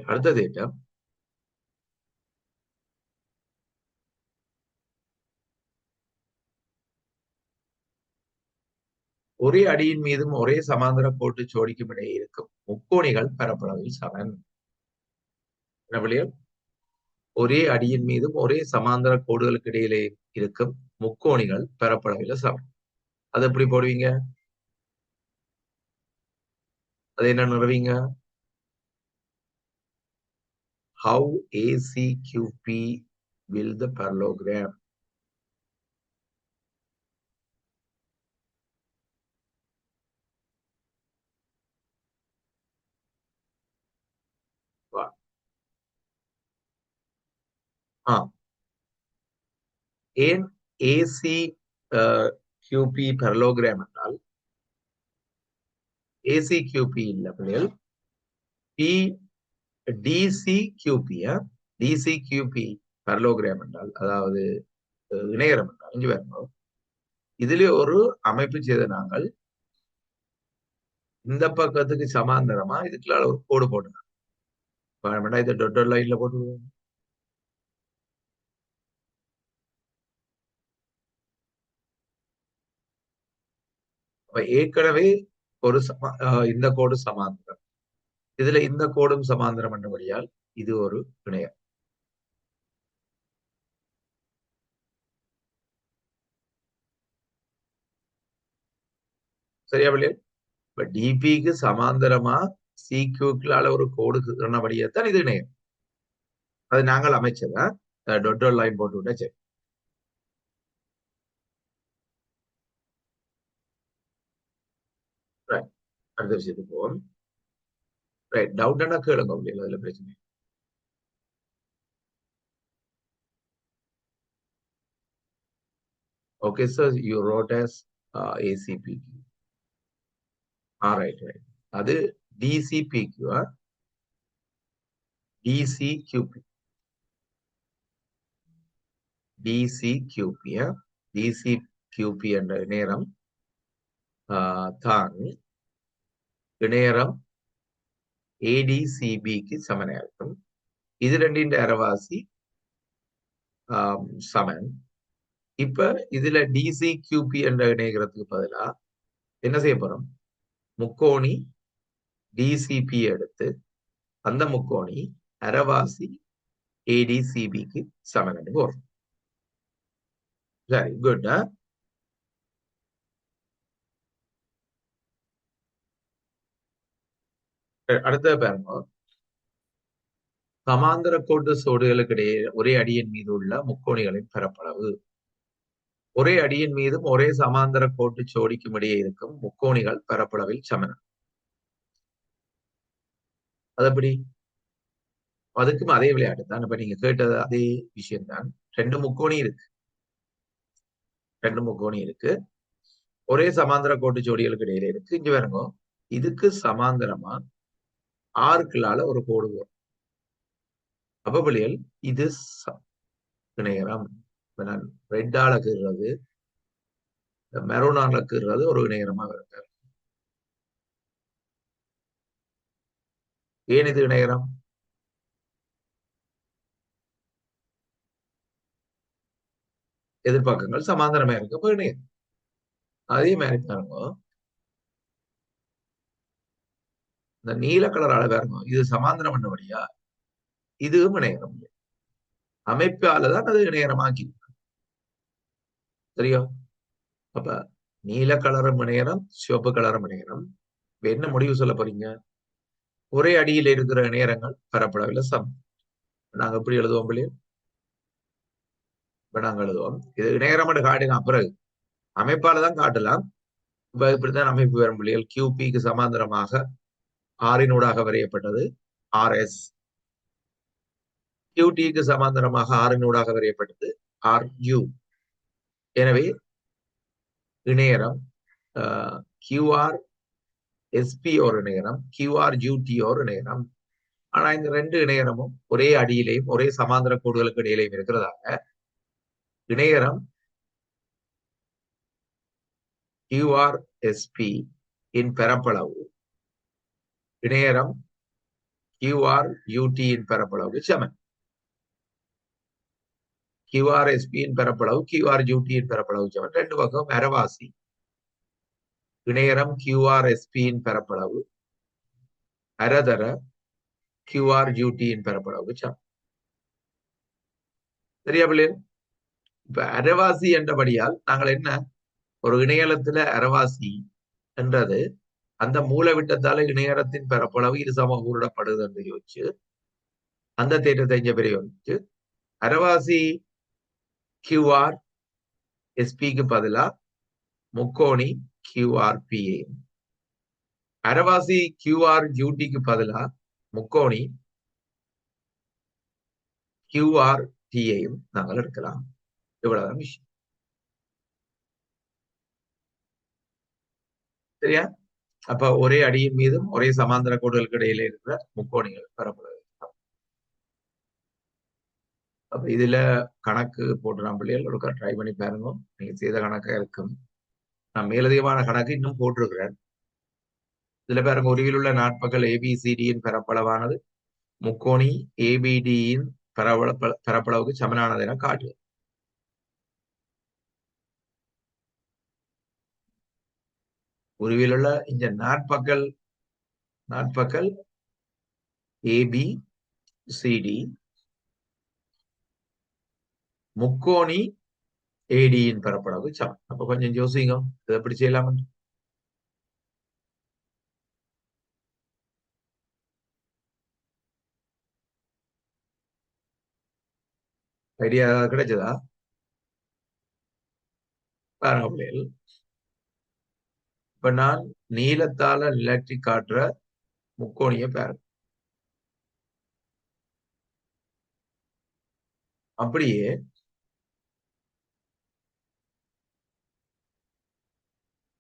அடுத்த தேட்டம் ஒரே அடியின் மீதும் ஒரே சமாந்தர கோட்டு ஜோடிக்கும் இடையே இருக்கும் முக்கோணிகள் பரப்பளவில் சமன். ஒரே அடியின் மீதும் ஒரே சமாந்தர கோடுகளுக்கு இடையிலே இருக்கும் முக்கோணிகள் பரப்பளவில் சமன். அது எப்படி போடுவீங்க? அது என்ன நிறுவீங்க? How ACQP will the parallelogram? ஏன் ஏசி கியூபி parallelogram என்றால் ஏசி கியூபி இல்ல பிள்ளைகள், பி டிசி கியூபியா டிசி கியூபி parallelogram என்றால், அதாவது இணையரம் என்றால் இங்க வரணும். இதுல ஒரு அமைப்பு செய்த நாங்கள் இந்த பக்கத்துக்கு சமாந்தரமா இதுக்குள்ள ஒரு கோடு போட்டுருக்கோம். இதை டொட்டர் லைன்ல போட்டுருவோம். ஏற்கனவே ஒரு இந்த கோடு சமாந்தரம், இதுல இந்த கோடும் சமாந்தரம் என்றபடியால் இது ஒரு இணையம். சரியா பிள்ளைகள்? இப்ப டிபிக்கு சமாந்தரமா சிக்யூக்குள்ளால ஒரு கோடு கீறினபடியத்தான் இது இணையம். அது நாங்கள் அமைச்சதா டொட் லைன் போட்டு விட்டா சரி. Right. அடுத்த விஷயத்துக்கு போவோம். ரைட், டவுட்னா கேளுங்க பிள்ளைகள், அதுல பிரச்சனை. Okay sir, you road as ACPQ. Right. அது DCPQ, DCQP, DCQP, DCQP என்ற நேரம் தான் இணையரம் ADCBக்கு சமனா இருக்கும். இது ரெண்டின் அரைவாசி சமன். இப்ப இதுல DCQP என்ற இணையகிறதுக்கு பதிலா என்ன செய்ய போறோம்? முக்கோணி DCP எடுத்து அந்த முக்கோணி அரைவாசி ADCBக்கு சமன் போறோம். சரி, குட். அடுத்த பாருங்க, சமாந்தர கோட்டு சோடுகளுக்கு இடையே ஒரே அடியின் மீது உள்ள முக்கோணிகளின் பரப்பளவு. ஒரே அடியின் மீதும் ஒரே சமாந்தர கோட்டு சோடிக்கும் இடையே இருக்கும் முக்கோணிகள் பரப்பளவில் சமன். அது எப்படி? அதுக்கும் அதே விளையாட்டு தான். இப்ப நீங்க கேட்டது அதே விஷயம்தான். ரெண்டு முக்கோணி இருக்கு, ஒரே சமாந்தர கோட்டு ஜோடிகளுக்கு இடையில இருக்கு. இங்க பாருங்க, இதுக்கு சமாந்தரமா ஆறுக்குள்ளால ஒரு கோடு வரும். அப்ப பிள்ளைகள் இது இணையரம். இப்ப நான் ரெட்டால கீறுறது, மெரோனால கீறுறது ஒரு இணையரமா இருக்கு. ஏன் இது இணையரம்? எதிர்பார்க்கங்கள் சமாந்தரமா இருக்கு, அப்ப இணையம். அதே மாதிரி பாருங்க, இந்த நீல கலரால பாருங்க, இது சமாந்தரம் பண்ணபடியா இதுவும் இணையரம். அமைப்பாலதான் அது இணையரமாக்கி. சரியா? அப்ப நீல கலரும் இணையரம், சிவப்பு கலரும் இணையரம். என்ன முடிவு சொல்ல போறீங்க? ஒரே அடியில் இருக்கிற இணையரங்கள் பரப்பளவில் சமம். நாங்க எப்படி எழுதுவோம் பிள்ளைகள்? இப்ப நாங்க எழுதுவோம், இது இணையரம் காட்டினா பிறகு அமைப்பாலதான் காட்டலாம். இப்ப இப்படித்தான் அமைப்பு வரும் பிள்ளைகள். QPக்கு சமாந்தரமாக ஆறினூடாக வரையப்பட்டது RS. QTக்கு சமாந்தரமாக ஆறினூடாக வரையப்பட்டது RU. எனவே இணையரம் QRSP ஒரு இணையரம், QRUT ஒரு இணையரம். ஆனா இந்த ரெண்டு இணையரமும் ஒரே அடியிலையும் ஒரே சமாந்தர கோடுகளுக்கு இடையிலையும் இருக்கிறதாக இணையரம் QRSP இன் பரப்பளவு இணையரம் QRUT இன் பரப்பளவு சமன். QRSP இன் பரப்பளவு QRUT இன் பரப்பளவு சமன். ரெண்டு பக்கம் அரைவாசி இணையரம் QRSP இன் பரப்பளவு அரதர QRUT இன் பரப்பளவு சமன். சரியா பிள்ளைகள்? இப்ப அரைவாசி என்றபடியால் நாங்கள் என்ன, ஒரு இணையத்துல அரைவாசி என்றது அந்த மூலவிட்டத்தால இணையரத்தின் பரப்பளவு இரு சமகூரிடப்படுது என்று யோசிச்சு அந்த தேற்றத்தை இங்க பிரயோகிச்சு அரைவாசி QRSPக்கு பதிலா முக்கோணி QRPA, அரைவாசி QRUTக்கு பதிலா முக்கோணி QRTயையும் நாங்கள் எடுக்கலாம். இவ்வளவுதான் விஷயம். சரியா? அப்ப ஒரே அடியின் மீதும் ஒரே சமாந்தர கோடுகளுக்கு இடையில இருக்கிற முக்கோணிகள் பரப்பளவு. அப்ப இதுல கணக்கு போட்டுறான் பிள்ளைகள், ஒரு ட்ரை பண்ணி பாருங்க. நீங்க செய்த கணக்கா இருக்கும். நான் மேலதிகமான கணக்கு இன்னும் போட்டிருக்கிறேன். இதுல பாருங்க, உருவில் உள்ள நாட்பகல் ABCDயின் பரப்பளவானது முக்கோணி ABDயின் பரப்பளவுக்கு சமனானது என காட்டு. உருவில் உள்ள இந்த நாட்பகல் ABCD முக்கோணி ADயின் பரப்பளவு சமம். அப்ப கொஞ்சம் யோசிங்க, இதை எப்படி செய்யலாம். ஐடியா கிடைச்சதா? பாருங்க பிள்ளைகள், இப்ப நான் நீளத்தால நிலற்றி காட்டுற முக்கோணிய பாருங்க. அப்படியே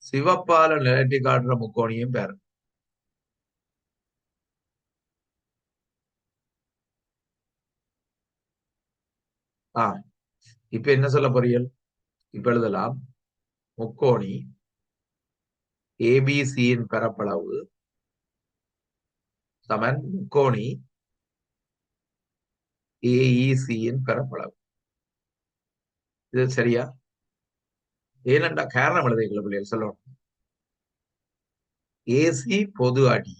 சிவப்பால நிலற்றி காட்டுற முக்கோணியும் பாருங்க. இப்ப என்ன சொல்ல போறீர்கள்? இப்ப எழுதலாம், முக்கோணி ஏபிசியின் பரப்பளவு சமன் முக்கோணி ஏஇசியின் பரப்பளவு. இது சரியா? ஏனென்றா காரணம் எழுதிக்கல பிள்ளைகள் சொல்லணும். ஏசி பொது அடி,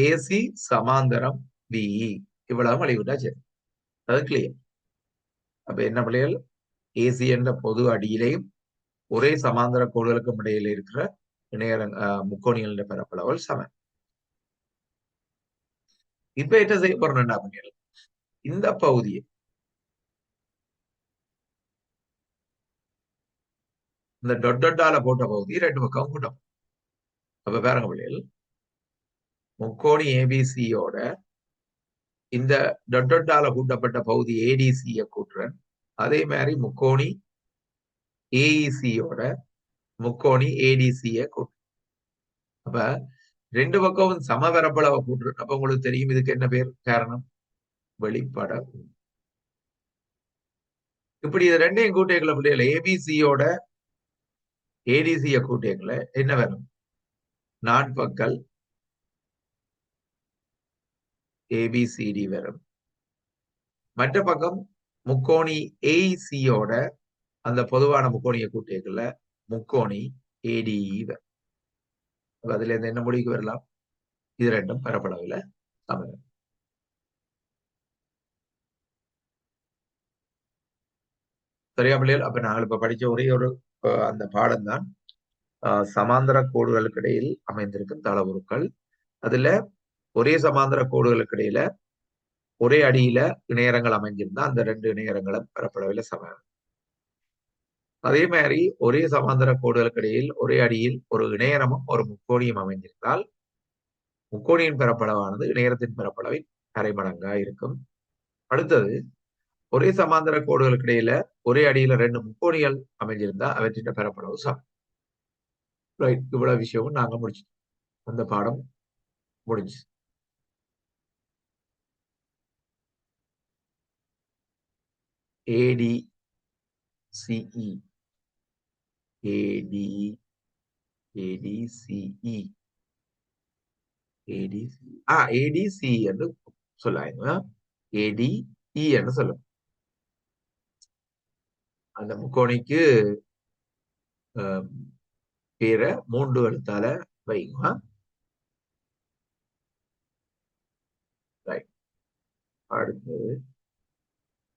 ஏசி சமாந்தரம் பிஇ, இவ்வளவு வழிவிட்டா சரி. அது கிளியர். அப்ப என்ன பிள்ளைகள், ஏசி என்ற பொது அடியிலேயும் ஒரே சமாந்தர கோடுகளுக்கும் இடையில இருக்கிற இணைய முக்கோணிகளின் பரப்பளவுகள் சமன். இப்ப என்ன செய்ய போறோம்னா பிள்ளைகள், இந்த பகுதியை, இந்த டொட்டால போட்ட பகுதி ரெண்டு பக்கம் கூட்டம். அப்ப பாருங்க பிள்ளைகள், முக்கோணி ஏபிசியோட இந்த டொட்டால கூட்டப்பட்ட பகுதி ஏடிசிய கூட்டுறேன். அதே மாதிரி முக்கோணி ஏஇசியோட முக்கோணி ஏடிசிய கூட்டுறேன். அப்ப ரெண்டு பக்கமும் சம பரப்பளவை கூட்டுறேன். அப்ப உங்களுக்கு தெரியும் இதுக்கு என்ன பேர்? காரணம் வெளிப்பட. இப்படி இது ரெண்டையும் கூட்டியங்களை பிள்ளைகள், ஏபிசியோட ஏடிசிய கூட்டியங்களை என்ன வரும்? நாட்பக்கல் ஏபிசிடி வரும். மற்ற பக்கம் முக்கோணி ஏஇசியோட அந்த பொதுவான முக்கோணிய கூட்டியக்குள்ள முக்கோணி ஏடிஇ வரும். அதுல இருந்து என்ன முடிவுக்கு வரலாம்? இது ரெண்டும் பரப்பளவுல சமம். சரியா பிள்ளைகள்? அப்ப நாங்கள் இப்ப படிச்ச ஒரே ஒரு அந்த பாடம் தான் சமாந்தர கோடுகளுக்கு இடையில் அமைந்திருக்கும் தளவுருக்கள். அதுல ஒரே சமாந்தர கோடுகளுக்கு இடையில ஒரே அடியில இணையரங்கள் அமைஞ்சிருந்தா அந்த ரெண்டு இணையரங்களும் பரப்பளவில் சமம். அதே மாதிரி ஒரே சமாந்தர கோடுகளுக்கு இடையில் ஒரே அடியில் ஒரு இணையரமும் ஒரு முக்கோணியும் அமைஞ்சிருந்தால் முக்கோணியின் பரப்பளவானது இணையரத்தின் பரப்பளவின் அரை மடங்கா இருக்கும். அடுத்தது, ஒரே சமாந்தர கோடுகளுக்கு இடையில ஒரே அடியில ரெண்டு முக்கோணிகள் அமைஞ்சிருந்தா அவற்றின் பரப்பளவு சமம். ரைட், இவ்வளவு விஷயமும் நாங்க முடிச்சிட்டோம். அந்த பாடம் முடிஞ்சு. ஏடிசிஇ ஏடி ஏடிசிஇ ஏடிசி ஏடிசி என்று சொல்லாங்க. ஏடிஇ என்று சொல்லும். அந்த முக்கோணிக்கு பேரை 3 எழுத்தால வைங்க. அடுத்து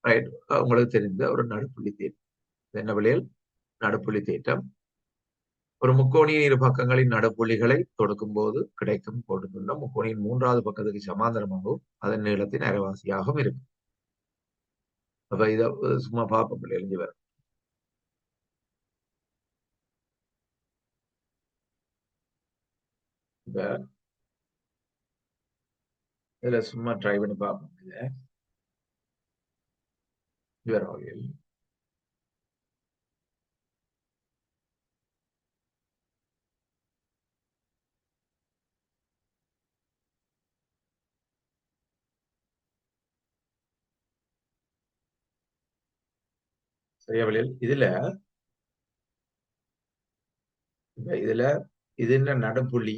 ரைட், உங்களுக்கு தெரிந்த ஒரு நடுப்புள்ளி தேற்றம். என்ன விளையல்? நடுப்புள்ளி தேற்றம். ஒரு முக்கோணியின் இரு பக்கங்களின் நடுப்புள்ளிகளை தொடுக்கும் போது கிடைக்கும் கோட்டுள்ள முக்கோணியின் 3வது பக்கத்துக்கு சமாந்தரமாகவும் அதன் நீளத்தின் அரைவாசியாகவும் இருக்கும். அப்ப இத சும்மா பார்ப்போம், எழுதி வரும். இப்ப இதுல சும்மா ட்ரை பண்ணி பார்ப்போம். இத வகையில் சரியா வழியில் இதுல இது என்ன நடுப்புள்ளி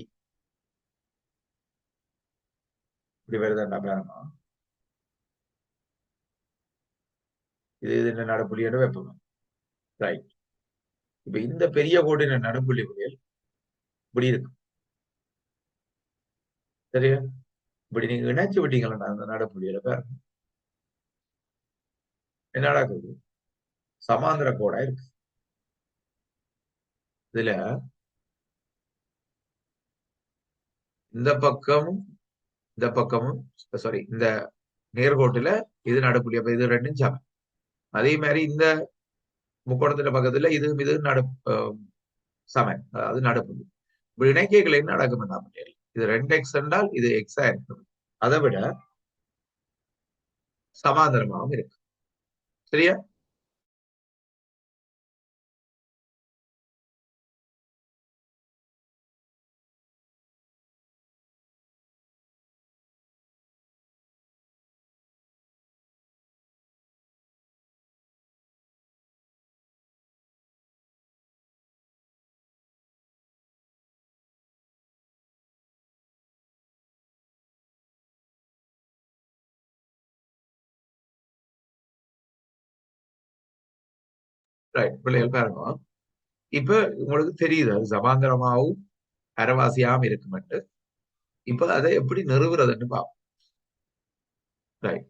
இப்படி வருதுன்னா பாருங்க. இது என்ன நடுப்புள்ளியோட வைப்போம். ரைட், இப்ப இந்த பெரிய கோட்டின நடுப்புள்ளி வழியில் இப்படி இருக்கு. சரியா? இப்படி நீங்க இணைச்சு விட்டீங்களா அந்த நடுப்புள்ளியில பாருங்க என்ன நடக்குது? சமாந்தர கோடா இருக்கு. இதுல இந்த பக்கம் இந்த பக்கமும் சாரி இந்த நேர்கோட்டுல இது நடுப்புள்ளி. அப்ப இது ரெண்டும் சமன். அதே மாதிரி இந்த முக்கோணத்துல பக்கத்துல இது நடு சமன், அதாவது நடுப்புள்ளி. இப்படி இணைக்கைகள் என்ன நடக்கும் என்ன, இது 2x என்றால் இது எக்ஸா இருக்கும். அதை விட சமாந்தரமாகவும் இருக்கு. சரியா? ரைட், பிள்ளைகள் பாருங்க. இப்ப உங்களுக்கு தெரியுது அது சமாந்தரமாகவும் அரைவாசியாகவும் இருக்குமெட்டு. இப்ப அதை எப்படி நிறுவுறதுன்னு பார்ப்போம். ரைட்,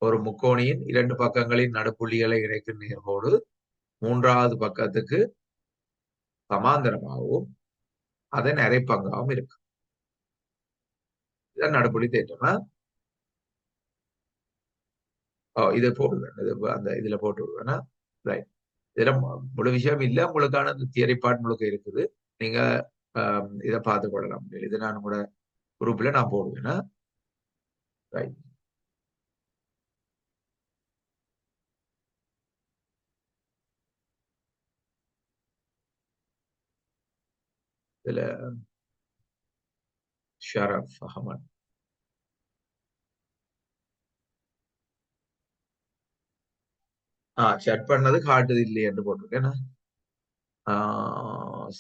ஒரு முக்கோணியின் 2 பக்கங்களின் நடுப்புள்ளிகளை இணைக்கும் நேர்கோடு 3வது பக்கத்துக்கு சமாந்தரமாகவும் அதன் அரைப்பங்காகவும் இருக்கு. இதான் நடுப்புள்ளி தேற்றமா. இதை போடுவேன், இது அந்த இதுல போட்டு விடுவேன்னா. ரைட், இதுல முழு விஷயம் இல்ல, உங்களுக்கான தியரி பார்ட் முழுக்க இருக்குது. நீங்க இதை பார்த்து கொள்ளலாம். இது நான் கூட குரூப்ல நான் போடுவேன்னா. ரைட், இதுல ஷரஃப் அஹமத் செட் பண்ணது காட்டுது இல்லை என்று போட்டிருக்கேன்.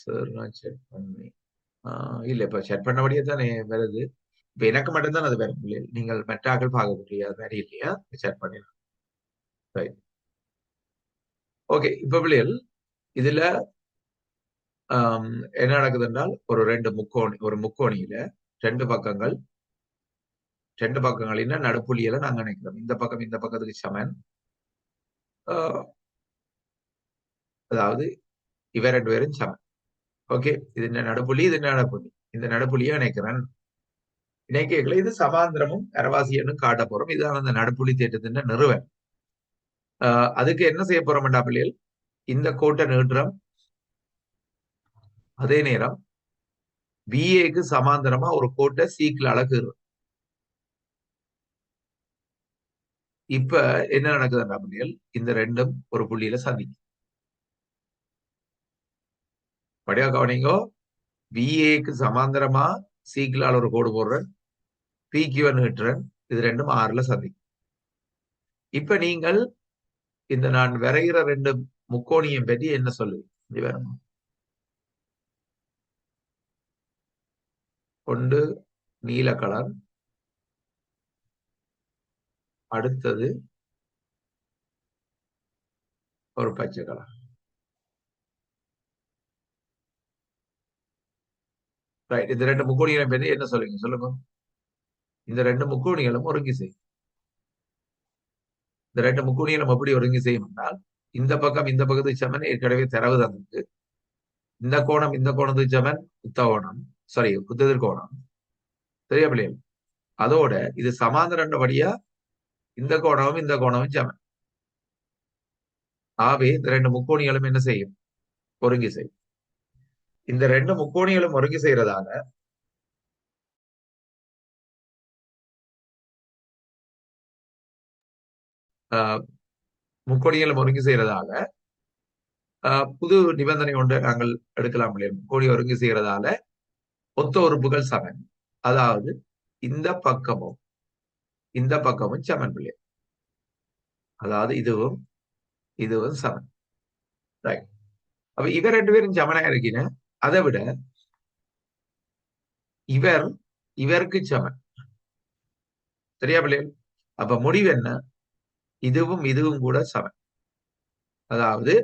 சார் நான் செக் பண்ணி இல்ல இப்ப செட் பண்ணபடியே தானே வருது. இப்ப எனக்கு மட்டும்தான் அது வரும் இல்லையா, நீங்கள் மெட்டாக்கள் பார்க்க முடியாது மாதிரி இல்லையா? செட் பண்ணிடலாம். Right, okay. இப்ப பிள்ளைகள் இதுல என்ன நடக்குது என்றால், ஒரு முக்கோணியில ரெண்டு பக்கங்கள், ரெண்டு பக்கங்களின் நடுப்புள்ளியில நாங்க நினைக்கிறோம். இந்த பக்கம் இந்த பக்கத்துக்கு சமன். அதாவது இவ ரெண்டு பேரும் சமன். ஓகே, இது என்ன நடுப்புள்ளி, இது என்ன நடுப்புள்ளி, இந்த நடுப்புள்ளியை இணைக்கிறேன். இணைக்கைகளை இது சமாந்திரமும் அரவாசியன்னு காட்ட போறோம். இதுதான் அந்த நடுப்புள்ளி தேற்றத்தின் நிறுவன். அதுக்கு என்ன செய்ய போறோம்டா பிள்ளைகள், இந்த கோட்டை நீட்டுறோம். அதே நேரம் பிஏக்கு சமாந்தரமா ஒரு கோட்டை சீக்கில் அழகுறோம். இப்ப என்ன நடக்குதுன்னா பிள்ளைகள், இந்த ரெண்டும் ஒரு புள்ளியில சந்திக்கும். படியா கவனிங்கோ, பிஏக்கு சமாந்தரமா சீக்கிளால் ஒரு கோடு போடுறேன், பிக்யூ நீட்டுறேன். இது ரெண்டும் ஆறுல சந்திக்கும். இப்ப நீங்கள் இந்த நான் வரைகிற ரெண்டு முக்கோணியம் பற்றி என்ன சொல்லுவீங்க? ஒன்று நீல கலர், அடுத்தது ஒரு பச்சை கலர். ரைட், இந்த ரெண்டு முக்கோணிகளை பற்றி என்ன சொல்லுவீங்க? சொல்லுங்க. இந்த ரெண்டு முக்கோணிகளும் ஒருங்கி செய்யும். இந்த ரெண்டு முக்கோணிகளும் எப்படி ஒருங்கி செய்யும் என்றால், இந்த பக்கம் இந்த பக்கத்துக்கு சமன் ஏற்கனவே தரவு தந்திருக்கு. இந்த கோணம் இந்த கோணத்துக்கு சமன் உத்த கோணம், சாரி உத்ததிர் கோணம். சரியா பிள்ளைகள்? அதோட இது சமாந்தரண்டபடியா இந்த கோணமும் இந்த கோணமும் சமன். ஆகவே இந்த ரெண்டு முக்கோணிகளும் என்ன செய்யும்? ஒருங்கி செய்யும். இந்த ரெண்டு முக்கோணிகளும் ஒருங்கி செய்யறதால முக்கோணிகளும் ஒருங்கி செய்யறதால புது நிபந்தனை ஒன்று நாங்கள் எடுக்கலாம் இல்லையா? முக்கோணி ஒருங்கி செய்யறதால ஒத்த உறுப்புகள் சமன். அதாவது இந்த பக்கமும் இந்த பக்கமும் சமன் பிள்ளை. அதாவது இதுவும் இதுவும் சமன். ரைட், அப்ப இவர் ரெண்டு பேரும் சமனா இருக்கீங்க. அதை விட இவர் இவருக்கு சமன். சரியா பிள்ளைகள்? அப்ப முடிவு என்ன? இதுவும் இதுவும் கூட சமன். அதாவது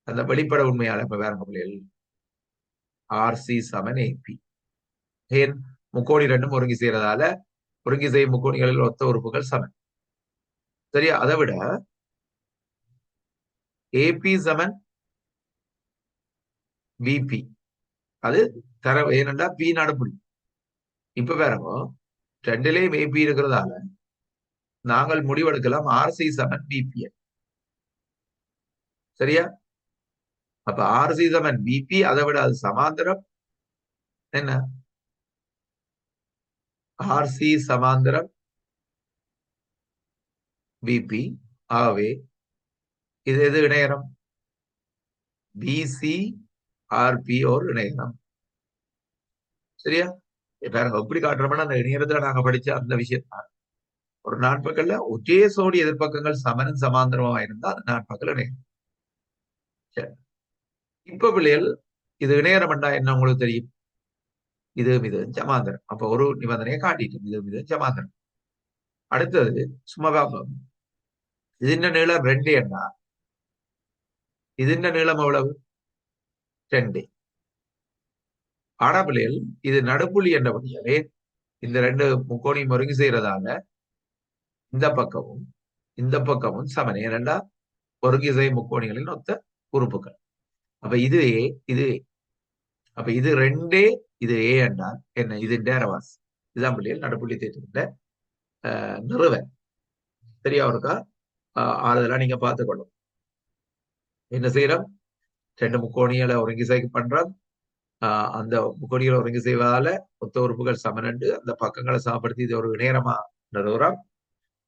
அந்த வெளிப்பட உண்மையால இப்ப வேற பிள்ளைகள் ஆர்சி சமன் ஏபி. ஏன்? முக்கோணி ரெண்டும் ஒருங்கி செய்யறதால ஒருங்கி செய்யும் முக்கோணிகளில் ஒத்த உறுப்புகள் சமன். சரியா? அதை விட ஏபி சமன் பிபி, அது தர ஏனென்றா பி நடுப்புள்ளி. இப்ப பாருங்க, ரெண்டுலயும் ஏபி இருக்கிறதால நாங்கள் முடிவெடுக்கலாம் ஆர்சி சமன் பிபி. சரியா? அப்ப ஆர்சி சமன் பிபி, அதை விட அது சமாந்தரம் என்ன? ஆர்சி சமாந்தரம் பிபி. ஆகவே இது எது இணையரம்? பிசி ஆர்பி ஒரு இணையரம். சரியா? பாருங்க எப்படி காட்டுறோம்னா, அந்த இணையத்துல நாங்க படிச்ச அந்த விஷயம் தான். ஒரு நாட்பக்கல்ல ஒரே சோடி எதிர்ப்பக்கங்கள் சமனும் சமாந்தரமா இருந்தா அது நாட்பக்கல் இணையம். சரி. இப்ப பிள்ளைகள் இது இணையரம்டா என்ன உங்களுக்கு தெரியும்? இது சமாந்தரம். அப்ப ஒரு நிபந்தனையை காட்டிட்டு இது சமாந்தரம். அடுத்தது சும்மா பார்ப்போம். ഇതിന്റെ നീളം 2 എന്നാ, ഇതിന്റെ നീളം எவ்வளவு? 2. ஆனா பிள்ளைகள் இது நடுப்புள்ளி என்றபடியாலே இந்த ரெண்டு முக்கோணியும் ஒருங்கி செய்யறதால இந்த பக்கமும் இந்த பக்கமும் சமனே இரண்டா ஒருங்கி செய்யும் முக்கோணிகளின் ஒத்த உறுப்புகள். அப்ப இது ஏ, இது ஏ. அப்ப இது 2 இது ஏ என்றால் என்ன? இது அரவாசி. இதுதான் பிள்ளைகள் நடுப்புள்ளி தேற்றத்தின் நிறுவன். சரியா இருக்கா? ஆறுதலா நீங்க பார்த்துக்கொள்ளும். என்ன செய்யறோம்? ரெண்டு முக்கோணிகளை ஒருங்கி செய்ய பண்றோம். அந்த முக்கோணிகளை ஒருங்கி செய்வதால ஒத்த உறுப்புகள் சமனண்டு அந்த பக்கங்களை சமப்படுத்தி இது ஒரு இணையரமா நிறுவுறோம்.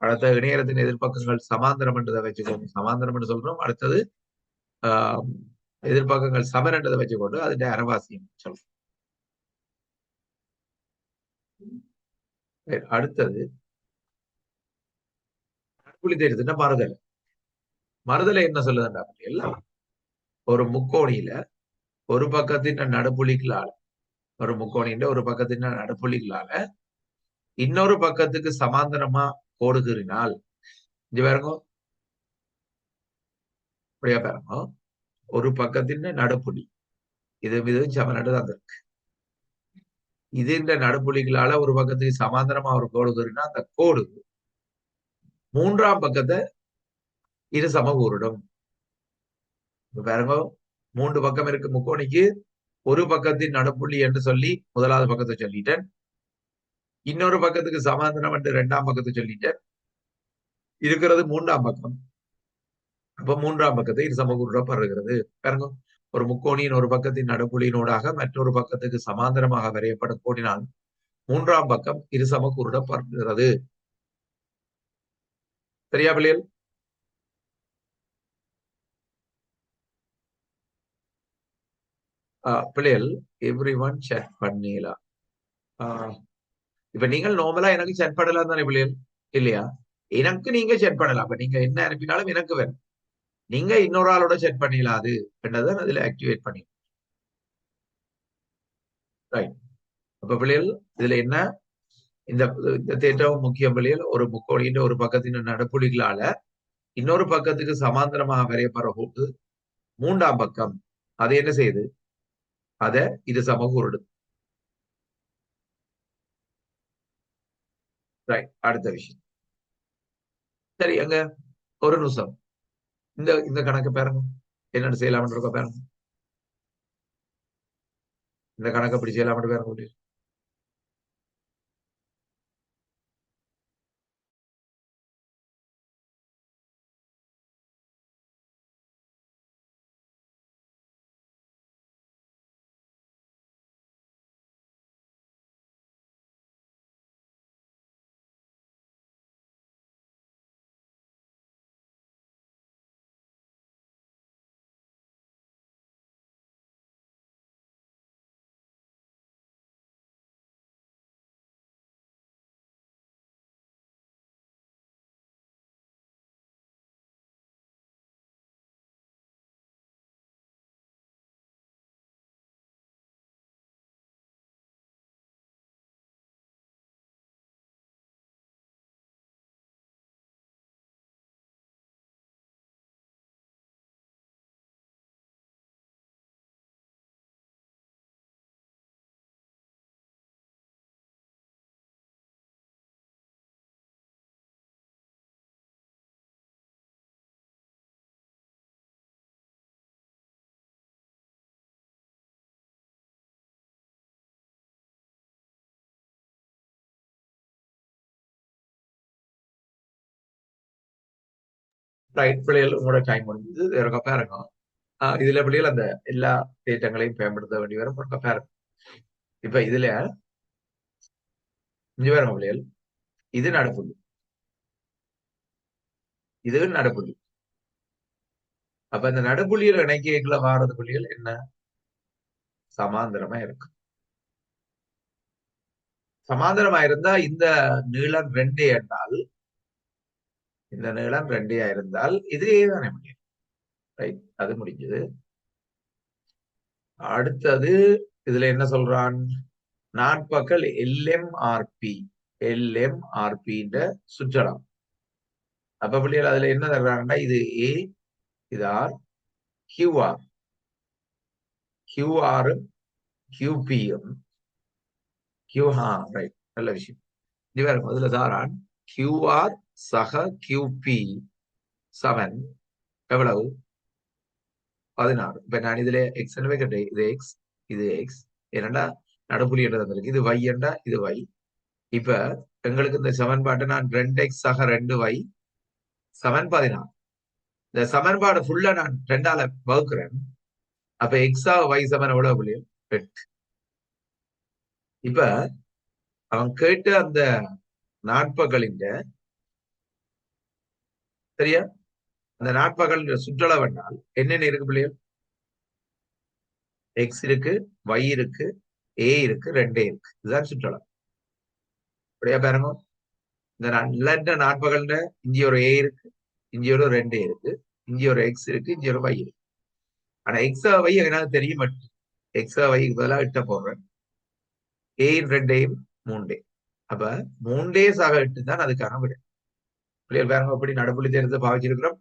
அடுத்த இணையரத்தின் எதிர்ப்பக்கங்கள் சமாந்தரம் என்றதை வச்சுக்கோங்க, சமாந்தரம் என்று சொல்றோம். அடுத்தது ஆஹ் எதிர்ப்பக்கங்கள் சமன் என்றதை வச்சுக்கொண்டு அதுடைய அரவாசியம் சொல்றோம். அடுத்தது நடுப்புள்ளி தேற்றத்தின் மறுதலை. மறுதலை என்ன சொல்லுதுன்றா எல்லாம் ஒரு முக்கோணியில ஒரு பக்கத்தின் நடுப்புள்ளிகளால, ஒரு முக்கோணியின் ஒரு பக்கத்தின் நடுப்புள்ளிகளால இன்னொரு பக்கத்துக்கு சமாந்தரமா கோடுகிறினால், இங்க பாருங்க, இப்படியா பாருங்க, ஒரு பக்கத்தின் நடுப்புள்ளி இது சமநடு தான் இருக்கு. இது இந்த நடுப்புள்ளிகளால ஒரு பக்கத்துக்கு சமாந்தரமா ஒரு கோடுகிறினா அந்த கோடு மூன்றாம் பக்கத்தை இரு சமகூரிடும். பாருங்க, 3 பக்கம் இருக்கு முக்கோணிக்கு. ஒரு பக்கத்தின் நடுப்புள்ளி என்று சொல்லி முதலாவது பக்கத்தை சொல்லிட்டேன். இன்னொரு பக்கத்துக்கு சமாந்தரம் என்று 2ஆம் பக்கத்தை சொல்லிட்டேன். இருக்கிறது 3ஆம் பக்கம். அப்ப 3ஆம் பக்கத்தை இரு சமகூரிடப்படுகிறது. பாருங்க, ஒரு முக்கோணியின் ஒரு பக்கத்தின் நடுப்புள்ளியினூடாக மற்றொரு பக்கத்துக்கு சமாந்தரமாக வரையப்படும் கோடினால் 3ஆம் பக்கம் இரு சமகூரிடப்படுகிறது. சரியா பிள்ளைகள்? பிள்ளைகள் எவ்ரி ஒன் செக் பண்ணலாம். இப்ப நீங்கள் நார்மலா எனக்கு செட் பண்ணலாம் தானே பிள்ளைகள்? இல்லையா? எனக்கு நீங்க செட் பண்ணலாம். அப்ப நீங்க என்ன அனுப்பினாலும் எனக்கு வேணும். நீங்க இன்னொரு ஆளோட செட் பண்ணிடலாது என்றதான் அதுல ஆக்டிவேட் பண்ணி. ரைட். அப்ப பிள்ளைகள் இதுல என்ன? இந்த இந்த தேற்றம் முக்கியம் பிள்ளைகள். ஒரு முக்கோணியின் ஒரு பக்கத்தின் நடுப்புள்ளிகளால இன்னொரு பக்கத்துக்கு சமாந்தரமாக வரையப்படுற போது 3ஆம் பக்கம் அதை என்ன செய்யுது? அத இது சமகூரிடுது. ரைட். அடுத்த விஷயம். சரி, அங்க ஒரு நிமிஷம். இந்த இந்த கணக்கு பாருங்க, என்னென்ன செய்யலாம்னு இருக்க பாருங்க. இந்த கணக்கு அப்படி செய்யலாம்னு பாருங்க. ரைட் பிள்ளைகள் உங்களோட டைம் முடிஞ்சது வேற பாருங்க. இதுல பிள்ளைகள் அந்த எல்லா தேட்டங்களையும் பயன்படுத்த வேண்டி வரும் ஒரு பாருங்க. இப்ப இதுல இங்க பாருங்க பிள்ளைகள், இது நடுப்புள்ளி, இது நடுப்புள்ளி. அப்ப இந்த நடுப்புள்ளியில இணைக்கல வாரது புள்ளிகள் என்ன சமாந்தரமா இருக்கு. சமாந்தரமா இருந்தா இந்த நீளம் 2 என்றால், இந்த நீளம் 2 இருந்தால் இது தானே முடியும். ரைட், அது முடிஞ்சது. அடுத்தது இதுல என்ன சொல்றான், நாட்பகல் எல்எம்ஆர்பி, எல்எம்ஆர்பின்ற சுற்றளவு. அப்ப பிள்ளைகள் அதுல என்ன தர்றாங்கன்னா, இது ஏ, இது ஆர், கியூஆர், கியூஆரும் கியூபியும் ரைட், நல்ல விஷயம். இது முதல்ல தாரான் கியூஆர் சக கியூபி சமன் எவ்வளவு 16. இப்ப நான் இதுல எக்ஸ் வைக்கிறேன், இது எக்ஸ், இது எக்ஸ், என்னடா நடுப்புள்ளி என்றது இருக்கு, இது y என்றா இது y. இப்ப எங்களுக்கு இந்த சமன்பாட்டை நான் 2x சக 2y சமன் 16. இந்த சமன்பாடு ஃபுல்லா நான் 2ஆல வகுக்கிறேன். அப்ப எக்ஸா y சமன் எவ்வளவு புள்ளியும் 8. இப்ப அவன் கேட்ட அந்த நாட்பகலின் சரியா, அந்த நாட்பகல் சுற்றளவு என்றால் என்னென்ன இருக்கு பிள்ளைகள், எக்ஸ் இருக்கு, y இருக்கு, ஏ இருக்கு, 2 இருக்கு. இதுதான் சுற்றளவு. அப்படியா பாருங்க, இந்த நாட்பகல் இங்க ஒரு ஏ இருக்கு, இங்க ஒரு 2 இருக்கு, இங்க ஒரு எக்ஸ் இருக்கு, இங்க ஒரு y இருக்கு. ஆனா எக்ஸா y எனக்கு தெரிய மாட்டேன். எக்ஸா வைக்கு பதிலாக இட்ட போடுறேன், ஏயின் 2ஐயும் 3. அப்ப 3 சக 8 தான் அதுக்கான விட. பிள்ளைகள் பாருங்க, அப்படி நடுப்புள்ளி தேர்ந்து பாவிச்சிருக்கிறோம்.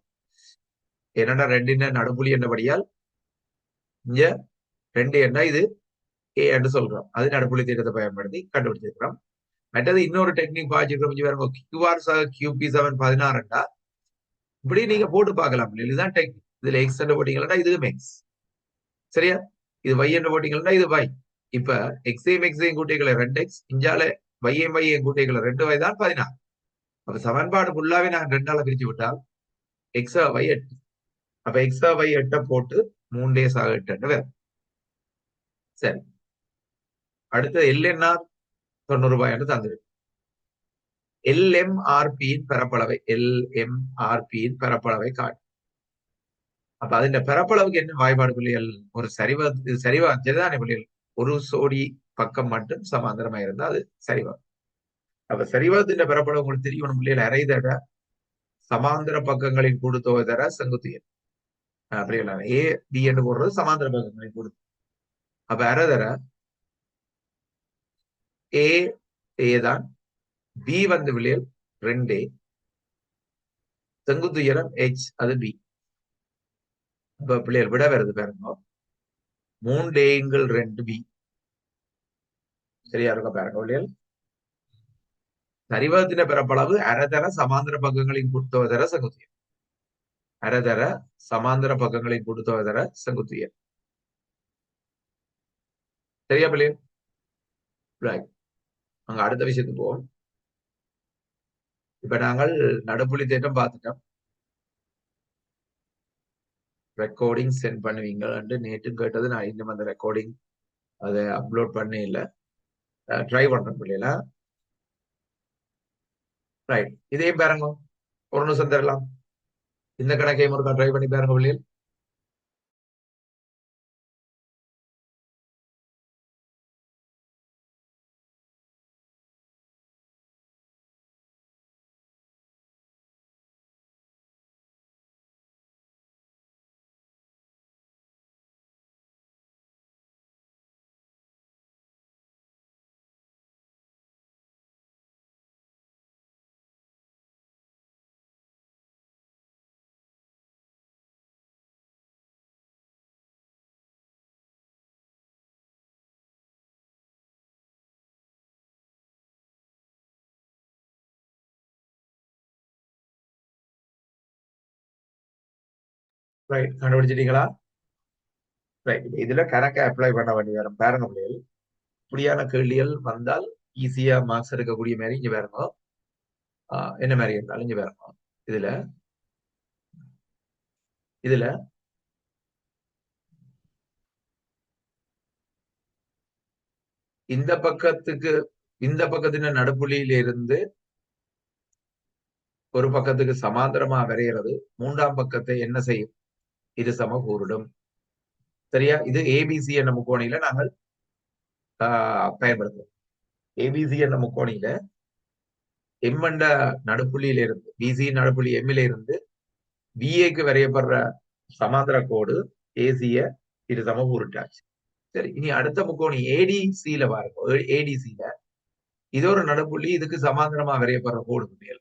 என்னடா 2 நடுப்புள்ளி என்னபடியால் இங்க 2 என்ன இது ஏ என்று சொல்றோம். அது நடுப்புள்ளி தேர்தத்தை பயன்படுத்தி கண்டுபிடிச்சிருக்கிறோம். மற்றது இன்னொரு டெக்னிக் பாவிச்சிருக்கிறோம். இங்க பாருங்க, கியூஆர் சக கியூபி 16 இப்படி நீங்க போட்டு பார்க்கலாம். இதுதான் டெக்னிக். இதுல எக்ஸ் என்று போட்டீங்கன்னா இதுவும் எக்ஸ், சரியா. இது y என்று போட்டீங்கன்னா இது y. இப்ப எக்ஸையும் எக்ஸையும் கூட்டிகளை 2x, இஞ்சால வையும் வையும் கூட்டிகளை 2y தான் 16. அப்ப சமன்பாடு ஃபுல்லாவே நான் 2ஆல பிரிச்சு விட்டால் எக்ஸா y 8. அப்ப எக்ஸா y 8 போட்டு 3 ஆக 8 வேற. சரி, அடுத்து எல்என்ஆர் 90 ரூபாய் என்று தந்திருக்கு. எல்எம்ஆர்பியின் பரப்பளவை, எல்எம்ஆர்பியின் பரப்பளவை காட்டு. அப்ப അതിന്റെ பரப்பளவுக்கு என்ன வாய்ப்பாடு புள்ளிகள், ஒரு சரிவா, இது சரிவா சரிதானே புள்ளிகள், ஒரு சோடி பக்கம் மட்டும் சமாந்தரமா இருந்தா அது சரிவா. அப்ப சரிவாதத்தின் பரப்பளவு உங்களுக்கு தெரியும் புள்ளிகள், அரை தர சமாந்தர பக்கங்களின் கூடுதொகை தர செங்குத்து எண். அப்படி இல்லை, ஏ பி என்று போடுறது சமாந்தர பக்கங்களின் கூடு. அப்ப அரை தர ஏ தான், பி வந்து புள்ளிகள் 2, செங்குத்து உயரம் h, அது பி. அப்ப பிள்ளைகள் விட வருது பாருங்க, 3a/2b. சரியா இருக்க பாருங்க பிள்ளைகள். சரிவகத்தின பரப்பளவு அரைதர சமாந்தர பக்கங்களின் கூட்டுத்தொகை தர செங்குத்து எண். அரைதர சமாந்தர பக்கங்களின் கூட்டுத்தொகை தர செங்குத்து எண். சரியா பிள்ளைகள், ரைட். அங்க அடுத்த விஷயத்துக்கு போவோம். இப்ப நாங்கள் நடுப்புள்ளி தேட்டம் பார்த்துட்டோம். ரெக்கார்டிங் சென்ட் பண்ணுவீங்க நேற்று கேட்டது. நான் இன்னும் அந்த ரெக்கார்டிங் அதை அப்லோட் பண்ண இல்லை, ட்ரை பண்றேன் பிள்ளைல. ரைட், இதையும் பாருங்க, ஒரு நிமிஷம் தரலாம். இந்த கணக்கையும் ஒரு ட்ரை பண்ணி பாருங்க பிள்ளைகள். ரைட், கண்டுபிடிச்சிட்டீங்களா? ரைட், இதுல கணக்கை அப்ளை பண்ண வேண்டிய வரும் பாருங்க பிள்ளைகள். இப்படியான கேள்விகள் வந்தால் ஈஸியா மார்க்ஸ் எடுக்கக்கூடிய மாதிரி இங்க பாருங்க. என்ன மாதிரி இருந்தாலும் இங்க பாருங்க. இதுல இதுல இந்த பக்கத்துக்கு இந்த பக்கத்தின நடுப்புள்ளியில இருந்து ஒரு பக்கத்துக்கு சமாந்தரமா வரைகிறது மூன்றாம் பக்கத்தை என்ன செய்யும்? இரு சம கூறிடும். சரியா? இது ஏபிசி என்ற முக்கோணியில நாங்கள் பயன்படுத்துவோம். ஏபிசி என்ற முக்கோணியில எம் என்ற நடுப்புள்ளியில இருந்து பிசி நடுப்புள்ளி எம்மில இருந்து பிஏக்கு வரையப்படுற சமாந்தர கோடு ஏசிய இரு சம கூறிட்டாச்சு. சரி, இனி அடுத்த முக்கோணி ஏடிசியில பாருங்க. ஏடிசியில இது ஒரு நடுப்புள்ளி, இதுக்கு சமாந்தரமா வரையப்படுற கோடு புள்ளிகள்.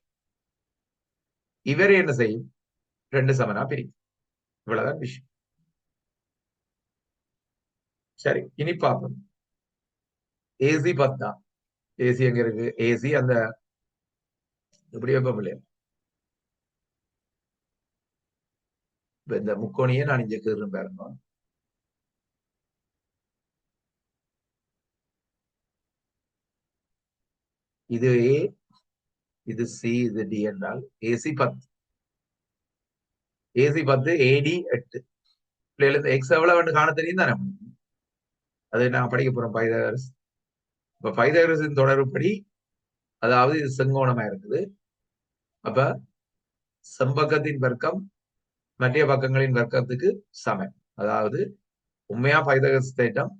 இவரை என்ன செய்யும்? ரெண்டு சமனா பிரிக்கும். இவ்வளவுதான் விஷயம். சரி, இனி பார்ப்போம். ஏசி 10. ஏசி எங்க இருக்கு? ஏசி அந்த எப்படி வைப்போம் இல்லையா? இந்த முக்கோணியை நான் இங்க கீறுறேன் பாருங்க. இது ஏ, இது சி, இது டி என்றால் ஏசி 10. ஏசி 10, ஏடி 8. பிள்ளைகளுக்கு எக்ஸ் எவ்வளவு காண தெரியும் தானே? அது நான் படிக்க போறோம் பைதாகரஸ். இப்ப பைதாகரஸின் தொடர்புப்படி, அதாவது இது செங்கோணமா இருக்குது. அப்ப செம்பக்கத்தின் வர்க்கம் மற்ற பக்கங்களின் வர்க்கத்துக்கு சமம். அதாவது உண்மையா பைதாகரஸ் தேற்றம்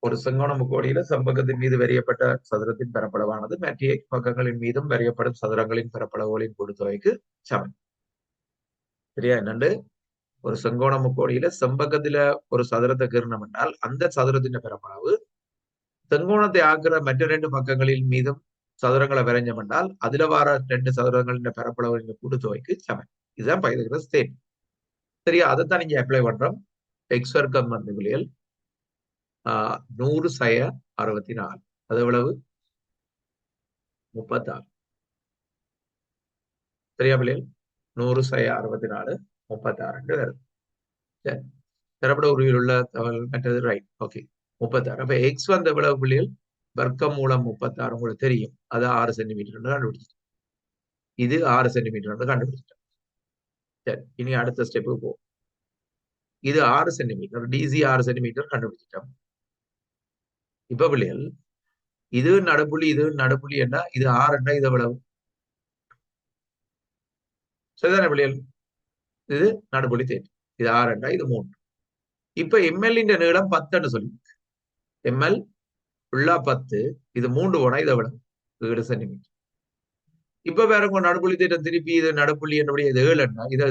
ஒரு செங்கோண முக்கோணியில செம்பக்கத்தின் மீது வரையப்பட்ட சதுரத்தின் பரப்பளவானது மற்ற பக்கங்களின் மீதும் வரையப்படும் சதுரங்களின் பரப்பளவுகளின் கூட்டுத்தொகைக்கு சமம். சரியா? என்னண்டு ஒரு செங்கோண முக்கோணியில செம்பக்கத்துல ஒரு சதுரத்தை கீறணும் என்றால் அந்த சதுரத்தின் பரப்பளவு செங்கோணத்தை ஆக்குற மற்ற ரெண்டு பக்கங்களின் மீதும் சதுரங்களை வரைஞ்சோம் என்றால் அதுல வர ரெண்டு சதுரங்களின் பரப்பளவு கூட்டுத்தொகைக்கு சமம். இதுதான் பைதாகரஸ் ஸ்டேட். சரியா? அதைத்தான் நீங்க அப்ளை பண்றோம். எக்ஸ் வர்க்கம் வந்து விலையில் 100/64. அது எவ்வளவு? 36. சரியா பிள்ளைகள்? 100/64 36 வருது. சரி, திறப்பட உருவில் உள்ள தகவல் மற்றது ரைட். ஓகே, 36. அப்ப எக்ஸ் வந்த விளவு புள்ளிகள் வர்க்கம் மூலம் 36 உங்களுக்கு தெரியும். அது 6 சென்டிமீட்டர் கண்டுபிடிச்சிட்டோம். இது 6 சென்டிமீட்டர் கண்டுபிடிச்சிட்டோம். சரி, இனி அடுத்த ஸ்டெப்பு போ. இது 6 சென்டிமீட்டர், டிசி 6 சென்டிமீட்டர் கண்டுபிடிச்சிட்டோம். இப்ப பிள்ளைகள் இது நடுப்புள்ளி, இது நடுப்புள்ளி என்ன? இது 6 என்ன? இது எவ்வளவு? சரிதானே பிள்ளைகள்? இது நடுப்புள்ளி தேற்றம். இது 6 என்ன? இது 3. இப்ப எம்எல் நீளம் 10 சொல்லி எம்எல் ஃபுல்லா 10. இது 3 போனா இதை விட 7 சென்டிமீட்டர். இப்ப வேற உங்க நடுப்புள்ளி தேட்டம் திருப்பி இது நடுப்புள்ளி என்னுடைய இது 7 என்ன? இது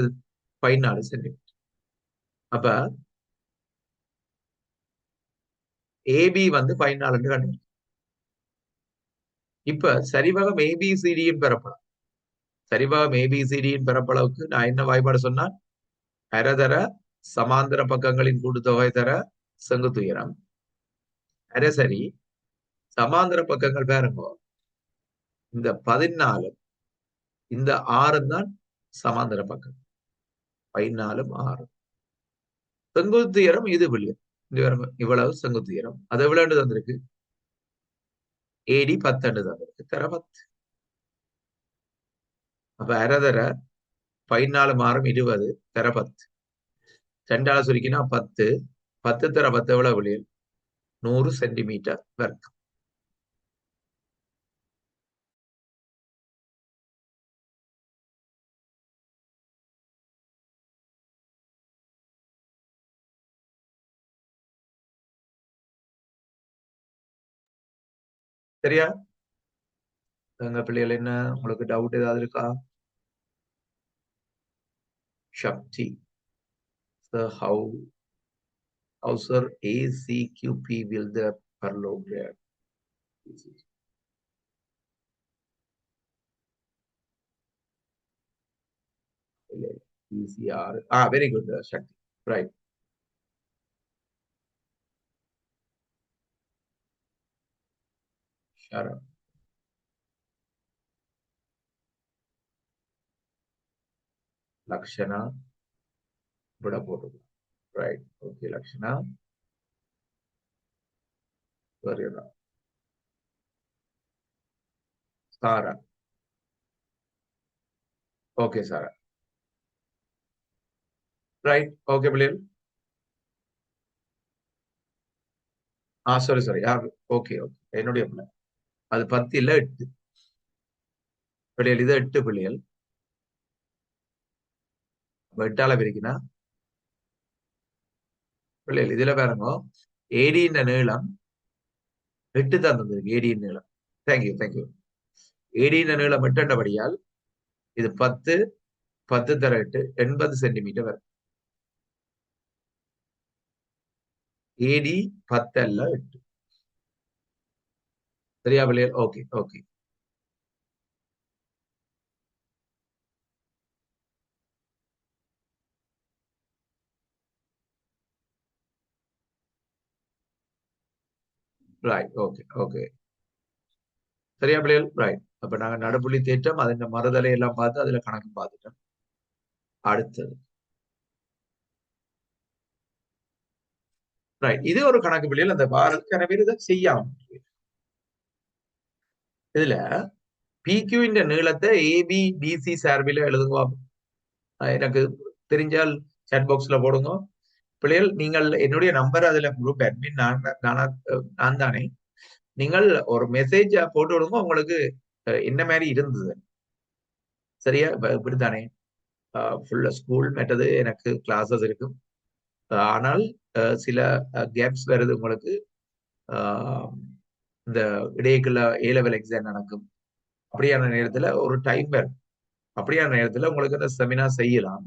14 சென்டிமீட்டர். அப்ப ஏபி வந்து 14 கண்டுபிடிக்கும். இப்ப சரிவகம் ஏபிசிடியின் பரப்பளவு, சரிவகம் ஏபிசிடியின் பரப்பளவுக்கு நான் என்ன வாய்ப்பாடு சொன்னா, அரைதர சமாந்தர பக்கங்களின் கூட்டுத்தொகை தர செங்குத்துயரம், அரை சரி சமாந்தர பக்கங்கள் பாருங்க. இந்த 14 இந்த 6 தான் சமாந்தர பக்கம். 14 6 செங்குத்துயரம் இது இவ்வளவு செங்குத்துயரம். அது எவ்வளவு தந்திருக்கு? ஏடி 10 தந்திருக்கு. தர 10. அப்ப அரைதர 14 மாறும் 20 தர 10. ரெண்டால சுருக்கினா 10. 10 தர 10 எவ்வளவு விழியல்? 100 சென்டிமீட்டர் வர்க்கம். சரியா? எங்க பிள்ளைகள் என்ன உங்களுக்கு டவுட் ஏதாவது இருக்கா? சக்தி. So how sir ACQP will the parallelogram? ECR. Very good, Shakti. Right. Shara. Lakshana. Right. Okay, Lakshana. Varira. Sara. Okay, Sara. Right okay பிள்ளைகள். சாரி யார்? ஓகே ஓகே, என்னுடைய பிள்ளை. அது 10 இல்ல 8 பிள்ளைகள். இது 8 பிள்ளைகள். 8ஆல பிரிக்கினா பிள்ளைகள் இதுல பாருங்க, ஏடியின் நீளம் 8 தான் தந்திருக்கு. ஏடியின் நீளம், தேங்க்யூ தேங்க்யூ. ஏடியின் நீளம் 8 இது 10, 10 தர 8 80 சென்டிமீட்டர் வரும். ஏடி 10 அல்ல 8. சரியா பிள்ளைகள்? Okay okay. Right okay okay. சரியா பிள்ளைகள்? ரைட். அப்ப நாங்க நடுப்புள்ளி தேற்றம் அதன் மறுதலை எல்லாம் பார்த்து அதுல கணக்கு பார்த்துட்டோம். அடுத்தது ரைட், இது ஒரு கணக்கு பிள்ளைகள். அந்த வாரத்துக்கான பேர் இதை செய்யாம இதுல PQ இந்த நீளத்தை ABDC சார்பில எழுதுங்க. எனக்கு தெரிஞ்சால் சாட் பாக்ஸ்ல போடுங்க பிள்ளைகள். நீங்கள் என்னுடைய நம்பர் அதுல குரூப் அட்மின் நான் தானே. நீங்கள் ஒரு மெசேஜ் போட்டு விடுங்க உங்களுக்கு என்ன மாதிரி இருந்தது. சரியா? இப்படித்தானே ஃபுல்லா ஸ்கூல் மெட்டது எனக்கு கிளாஸஸ் இருக்கும். ஆனால் சில கேப்ஸ் வருது உங்களுக்கு. இந்த இடையக்குள்ள A-level எக்ஸாம் நடக்கும். அப்படியான நேரத்துல ஒரு டைம் வரும். அப்படியான நேரத்துல உங்களுக்கு அந்த செமினார் செய்யலாம்.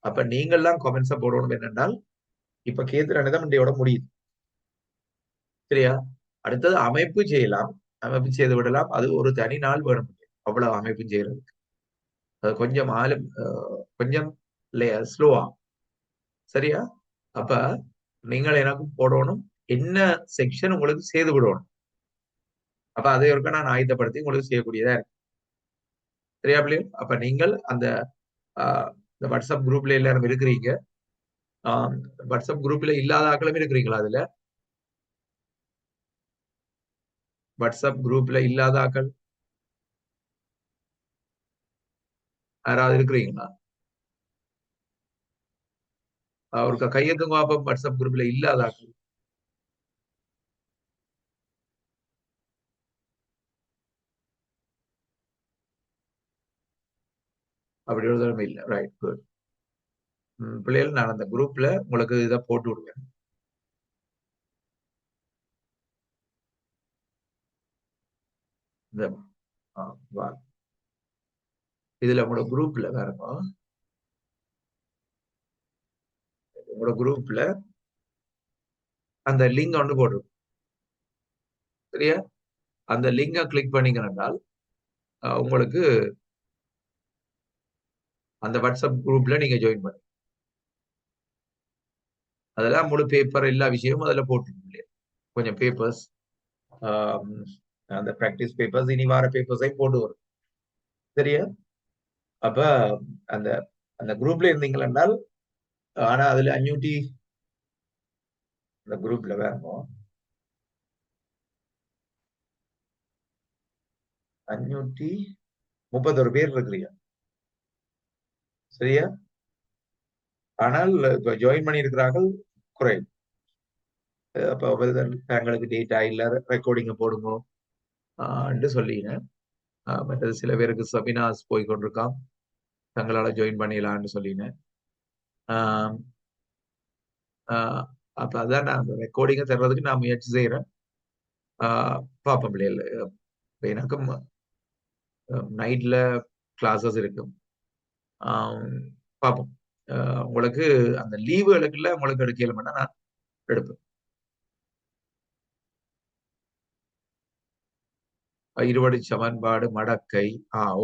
அப்ப நீங்கள்லாம் கமெண்ட்ஸை போடணும். என்னென்றால் இப்ப கேத்துற நிதம் இன்றையோட முடியுது. சரியா? அடுத்தது அமைப்பு செய்யலாம். அமைப்பு செய்து விடலாம். அது ஒரு தனி நாள் வேணும். அவ்வளவு அமைப்பு செய்யறது அது கொஞ்சம் ஆளும் கொஞ்சம் ஸ்லோவா. சரியா? அப்ப நீங்கள் எனக்கு போடணும் என்ன செக்ஷன் உங்களுக்கு செய்து விடணும். அப்ப அதை இருக்க நான் ஆயுதப்படுத்தி உங்களுக்கு செய்யக்கூடியதா இருக்கு. சரியா பிள்ளைகள்? அப்ப நீங்கள் அந்த இந்த வாட்ஸ்அப் குரூப்ல எல்லாரும் இருக்கிறீங்க. வாட்ஸ்அப் குரூப்ல இல்லாத ஆக்களும் இருக்கிறீங்களா? அதுல வாட்ஸ்அப் குரூப்ல இல்லாத ஆக்கள் யாராவது இருக்கிறீங்களா? அவருக்கு கையெழுத்துங்க பாப்போம். வாட்ஸ்அப் குரூப்ல இல்லாத ஆக்கள் அப்படி ஒரு தடவை இல்லை. Right good. பிள்ளைகள், நான் அந்த குரூப்ல உங்களுக்கு இதை போட்டு விடுவேன். இந்த இதுல உங்களோட குரூப்ல வேறப்பா, உங்களோட குரூப்ல அந்த லிங்க் ஒன்று போடு. சரியா? அந்த லிங்கை கிளிக் பண்ணீங்கன்னா உங்களுக்கு அந்த வாட்ஸ்அப் குரூப்ல நீங்க ஜாயின் பண்ணு. அதெல்லாம் முழு பேப்பர் எல்லா விஷயமும் அதுல போட்டு கொஞ்சம் பேப்பர்ஸ், அந்த பிராக்டிஸ் பேப்பர்ஸ், இனி வார பேப்பர்ஸை போட்டு வரும். சரியா? அப்ப அந்த அந்த குரூப்ல இருந்தீங்கன்னா, ஆனா அதுல 500 அந்த குரூப்ல வேணும் 531 பேர் இருக்கிறீங்க. சரியா? ஆனால் இப்ப ஜாயின் பண்ணி இருக்கிறார்கள் குறைவு. அப்ப தங்களுக்கு டேட்டா இல்ல, ரெக்கார்டிங்க போடுங்க என்று சொல்லினேன். மற்றது சில பேருக்கு செமினார்ஸ் போய் கொண்டிருக்கான், தங்களால ஜாயின் பண்ணிடலாம்னு சொல்லினேன். அப்ப அதான் நான் அந்த ரெக்கார்டிங்க தர்றதுக்கு நான் முயற்சி செய்யறேன். பார்ப்போம் பிள்ளைகள். எனக்கும் நைட்ல கிளாஸஸ் இருக்கும். பார்ப்போம். உங்களுக்கு அந்த லீவுகளுக்குள்ள உங்களுக்கு எடுக்கலும்னா நான் எடுப்பேன். இருபடி சமன்பாடு மடக்கை.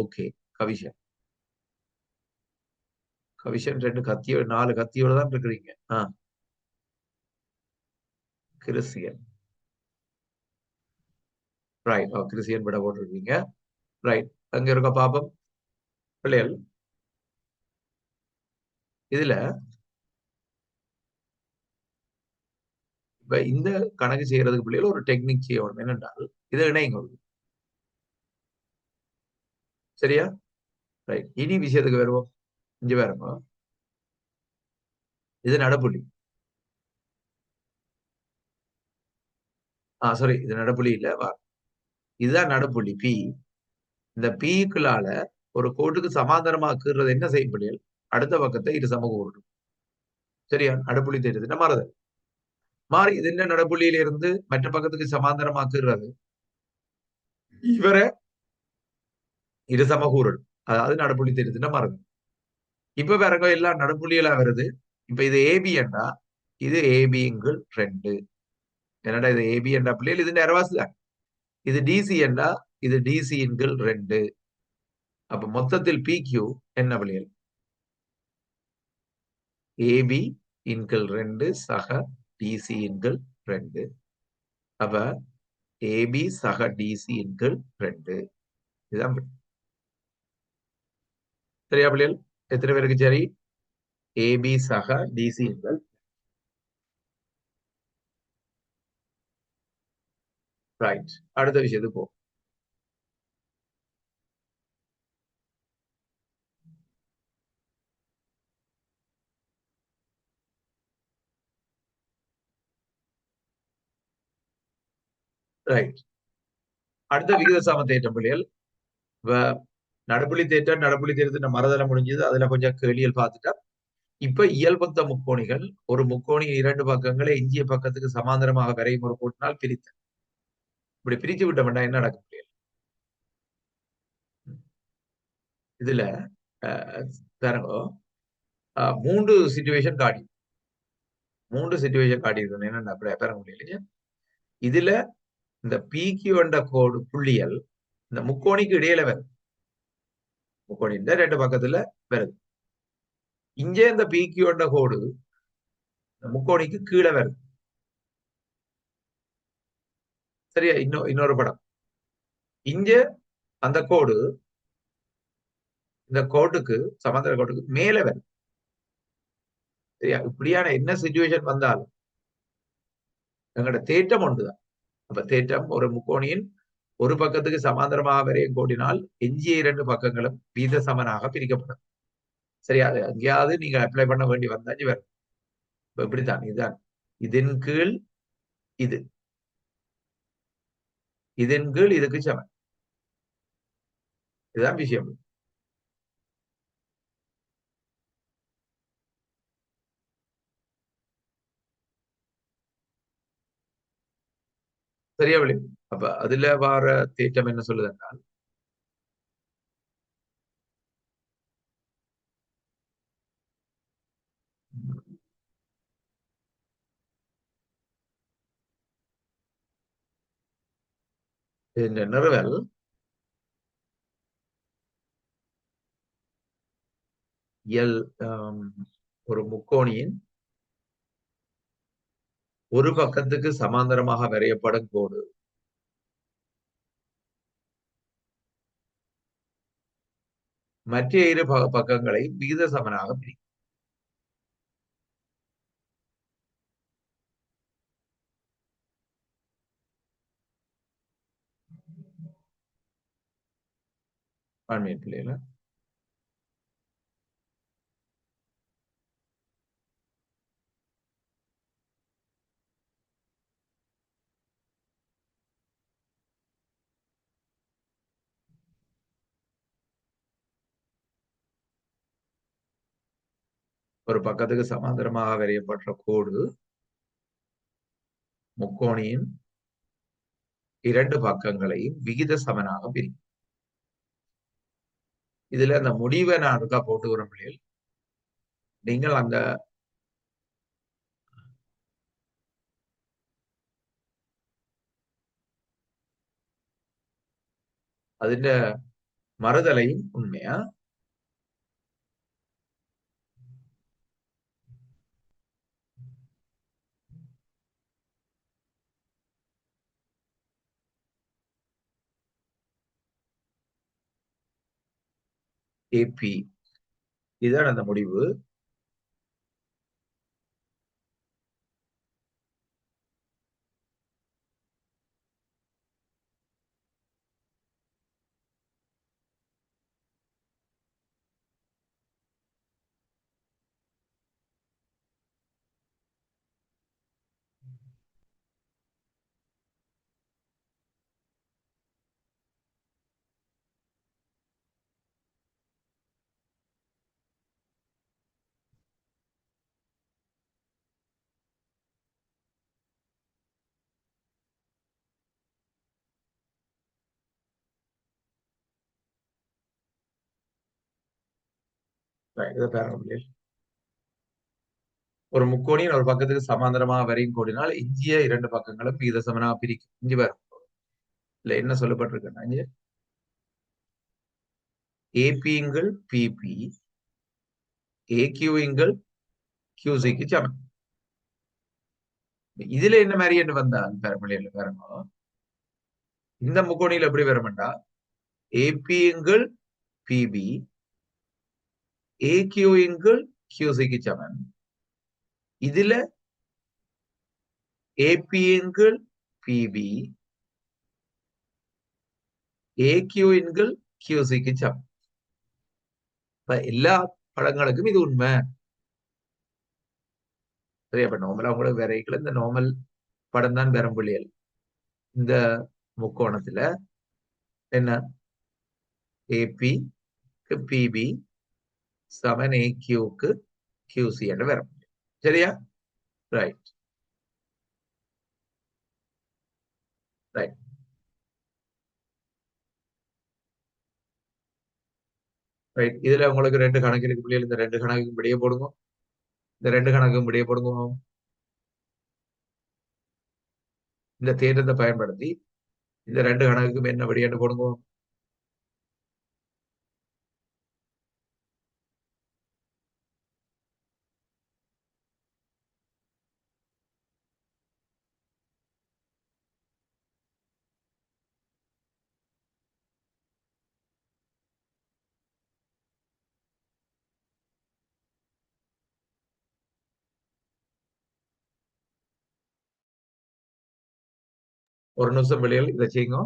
ஓகே. கவிஷன் கவிஷன் 2 கத்தியோட 4 கத்தியோட தான் இருக்கிறீங்க. கிறிஸ்டியன். ரைட். கிறிஸ்டியன் விட போட்டிருக்கீங்க. ரைட். அங்க இருக்க பாப்போம் பிள்ளைகள். இதுல இப்ப இந்த கணக்கு செய்யறதுக்கு பிள்ளைகள் ஒரு டெக்னிக் செய்யணும். என்னென்றால் இதை இணைங்க. சரியா? ரைட். இனி விஷயத்துக்கு வருவோம். இங்க வருங்க. இது நடுப்புள்ளி. சாரி, இது நடுப்புள்ளி இல்ல. இதுதான் நடுப்புள்ளி பி. இந்த பீக்குள்ளால ஒரு கோட்டுக்கு சமாந்தரமா கீறுறது என்ன செய்யப்படியல்? அடுத்த பக்கத்தை இரு சமூக உருட்டும். சரியா? நடுப்புள்ளி தெரியுதுன்னா மாறுதல். மாறி இது என்ன நடுப்புள்ளியில இருந்து மற்ற பக்கத்துக்கு சமாந்தரமா கீறுறது இவரை இரு சமூக உருட்டும். அதாவது நடுப்புள்ளி தெரியுதுன்னா மாறுதல். இப்ப பாருங்க எல்லாம் நடுப்புள்ளிகளா வருது. இப்ப இது ஏபி என்றா இது ஏபிங்கள் 2. என்னடா இது ஏபி என்ற பிள்ளைகள் இது அரவாசி தான். இது டிசி என்றா இது டிசி எண்கள் 2. அப்ப மொத்தத்தில் PQ என்ன பிள்ளைகள்? ஏபி எண்கள் 2 சக டிசி எண்கள் 2. அப்ப ஏபி சக டிசி எண்கள் 2. இதுதான் சரியா பிள்ளைகள்? எத்தனை பேருக்கு சரி? ஏபி சக டிசி எண்கள். ரைட். அடுத்த விஷயத்துக்கு போ. ரைட். அடுத்த விகித சம தேற்றம் பிள்ளைகள். நடுப்புள்ளி தேற்றம் நடுப்புள்ளி தேற்றத்தின் மறுதலை முடிஞ்சது. அதுல கொஞ்சம் கேள்விகள் பார்த்துட்டா இப்ப இயல்புத்த முக்கோணிகள் ஒரு முக்கோணி 2 பக்கங்களை எஞ்சிய பக்கத்துக்கு சமாந்தரமாக வரையும் ஒரு கோட்டினால் பிரித்து இப்படி பிரிச்சு விட்டோம்னா என்ன நடக்க முடியும்? இதுல பாருங்க, 3 சிச்சுவேஷன் காட்டி 3 சிச்சுவேஷன் காட்டி இருக்கு. என்ன பாருங்க முடியல. இதுல இந்த பிக்கு என்ற கோடு புள்ளியல் இந்த முக்கோணிக்கு இடையில வருது. முக்கோணி இந்த 2 பக்கத்துல வருது. இங்கே இந்த பிக்கு என்ற கோடு முக்கோணிக்கு கீழே வருது. சரியா? இன்னொரு படம். இங்க அந்த கோடு இந்த கோட்டுக்கு சமாந்தர கோட்டுக்கு மேல வருது. சரியா? இப்படியான என்ன சிச்சுவேஷன் வந்தாலும் எங்களோட தேற்றம் ஒன்றுதான். அப்ப தேற்றம் ஒரு முக்கோணியின் ஒரு பக்கத்துக்கு சமாந்தரமாக வரையும் கோடினால் எஞ்சிய 2 பக்கங்களும் வீத சமனாக பிரிக்கப்படும். சரியா? எங்கேயாவது நீங்க அப்ளை பண்ண வேண்டி வந்தா வரும். இப்படித்தான் இதுதான் இதன் கீழ் இது இதன் கீழ் இதுக்கு சமன். இதுதான் விஷயம். சரியா விளை? அப்ப அதுல வார தேற்றம் என்ன சொல்லுது என்றால் இந்த நிறுவல் எல் ஒரு முக்கோணியின் ஒரு பக்கத்துக்கு சமாந்தரமாக வரையப்படும் கோடு மற்ற இரு பக்கங்களை விகித சமனாக பிரிக்கும். பிள்ளைகள ஒரு பக்கத்துக்கு சமாந்தரமாக வரையப்பட்ட கோடு முக்கோணியின் 2 பக்கங்களையும் விகித சமனாக பிரிக்கும். இதுல அந்த முடிவை நான் இருக்கா போட்டு வரும் பிள்ளைகள். நீங்கள் அந்த അതിന്റെ மறுதலையும் உண்மையா? ஏபி இதுதான் அந்த முடிவு. இதை பாருங்க பிள்ளைகள். ஒரு முக்கோணியின் ஒரு பக்கத்துக்கு சமாந்தரமா வரையும் கோடினால் இஞ்சிய இரண்டு பக்கங்களும் விகித சமனா பிரிக்கும். இஞ்சி பாருங்க, இல்ல என்ன சொல்லப்பட்டிருக்குன்னா இங்க ஏபிங்கள் பிபி ஏகியூங்கள் கியூசிக்கு சமம். இதுல என்ன மாதிரி என்ன வந்தால் பிள்ளைகள் பாருங்க, இந்த முக்கோணியில் எப்படி வரும்டா ஏபிங்கள் பிபி ஏகியூங்கள் கியூசிக்கு சமம். இதுல ஏபிங்கள் பிபி ஏகியூங்கள் கியூசிக்கு சமம். இப்ப எல்லா படங்களுக்கும் இது உண்மை. சரியா? இப்ப நார்மலா உங்களுக்கு வரைக்கல இந்த நார்மல் படம் தான் பெறும் புள்ளியல். இந்த முக்கோணத்துல என்ன ஏபி பிபி சமன் ஏக்யூக்கு கியூசி என்று வரும். சரியா? Right right right. இதுல உங்களுக்கு ரெண்டு கணக்கு இருக்கு புள்ளியல். இந்த ரெண்டு கணக்குக்கும் விடையே போடுங்க. இந்த ரெண்டு கணக்குக்கும் விடையே போடுங்க. இந்த தேற்றத்தை பயன்படுத்தி இந்த ரெண்டு கணக்குக்கும் என்ன விடையாண்டு போடுங்க. ஒரு நிமிஷம் பிள்ளைகள் இதை செய்யுங்க.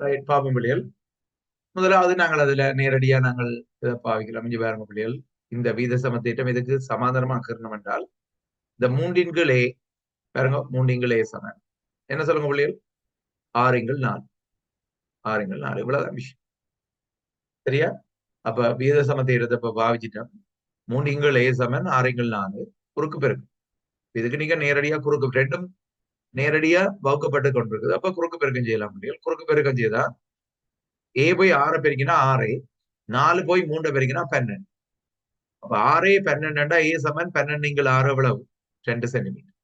ரைட், பாப்போம் பிள்ளைகள். முதலாவது நாங்கள் அதுல நேரடியா நாங்கள் இதை பாவிக்கலாம். இங்க பாருங்க பிள்ளைகள், இந்த வீத சமத்தேற்றம் இதுக்கு சமாதானமா கருணம் என்றால் இந்த மூன்றின்கள் ஏ பாருங்க, மூன்றின்கள் ஏ சமன் என்ன சொல்லுங்க பிள்ளைகள்? 6x4. 6x4 இவ்வளவுதான் விஷயம். சரியா? அப்ப வீத சமத்தேற்றத்தை இப்ப பாவிச்சிட்டோம். மூன்றின்கள் ஏ சமன் 6x4 குறுக்கு பெருக்கு. இதுக்கு நீங்க நேரடியா குறுக்கு ரெண்டும் நேரடியா வகுக்கப்பட்டு கொண்டிருக்குது. அப்ப குறுக்கு பெருக்கம் செய்யலாம் பிள்ளைகள். குறுக்கு பெருக்கம் செய்தா ஏ போய் 6 பெருக்கினா 6, 4 போய் 3 பெருக்கினா 12. அப்ப 6 12 ஏ சமன் 12 6 எவ்வளவு? 2 சென்டிமீட்டர்.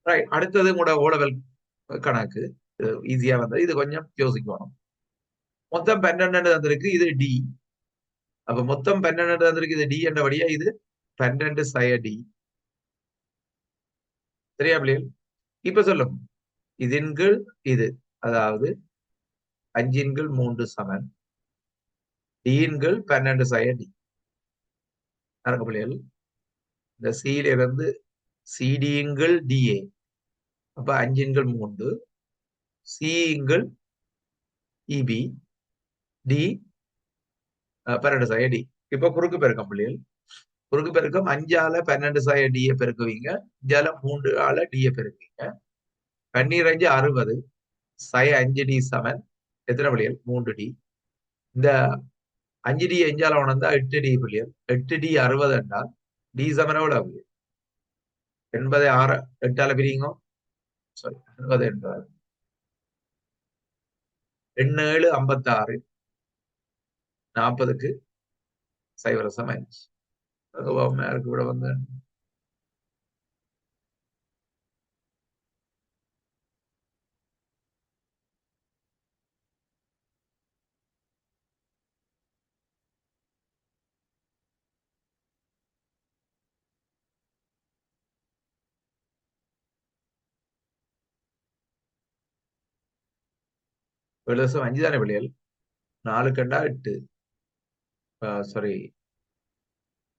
ரைட். அடுத்தது கூட ஓலவல் கணக்கு ஈஸியா வந்தது. இது கொஞ்சம் யோசிக்கணும். மொத்தம் 12 தந்திருக்கு, இது டி. அப்ப மொத்தம் 12 தந்திருக்கு, இது டி என்றபடியா இது 12 சய டி. சரியா பிள்ளைகள்? இப்ப சொல்லும் இதன் கீழ் இது, அதாவது 5 கீழ் 3 சமன் டியின் கீழ் 12 சய டி. நடக்க பிள்ளைகள், இந்த சியில இருந்து சிடியின் கீழ் டிஏ, அப்ப 5 கீழ் 3 சியின் இபி டி 12 சய டி. இப்ப குறுக்கு பெருக்கம் பிள்ளைகள், குறுக்கு பெருக்கம் 5ஆல 12 சய டியை பெருக்குவீங்க, 5ஆல 3ஆல டியை பெருக்குவீங்க. 12 60 சய 5 டி சமன் எத்தனை பிள்ளைகள்? 3 டி. இந்த 5 டி 5ஆல உணர்ந்தா 8 டி பிள்ளைகள். 8 டி 60 என்றால் டி சமன் எவ்வளவு? 80 6 8ஆல பிரியுங்க, சாரி 80 என்பது 8 7 56 40க்கு 0 சமாயிடுச்சு. மேற்கு விட வந்து வெளுசம் 5 தானே பிள்ளைகள்? 4 கண்டா 8, சாரி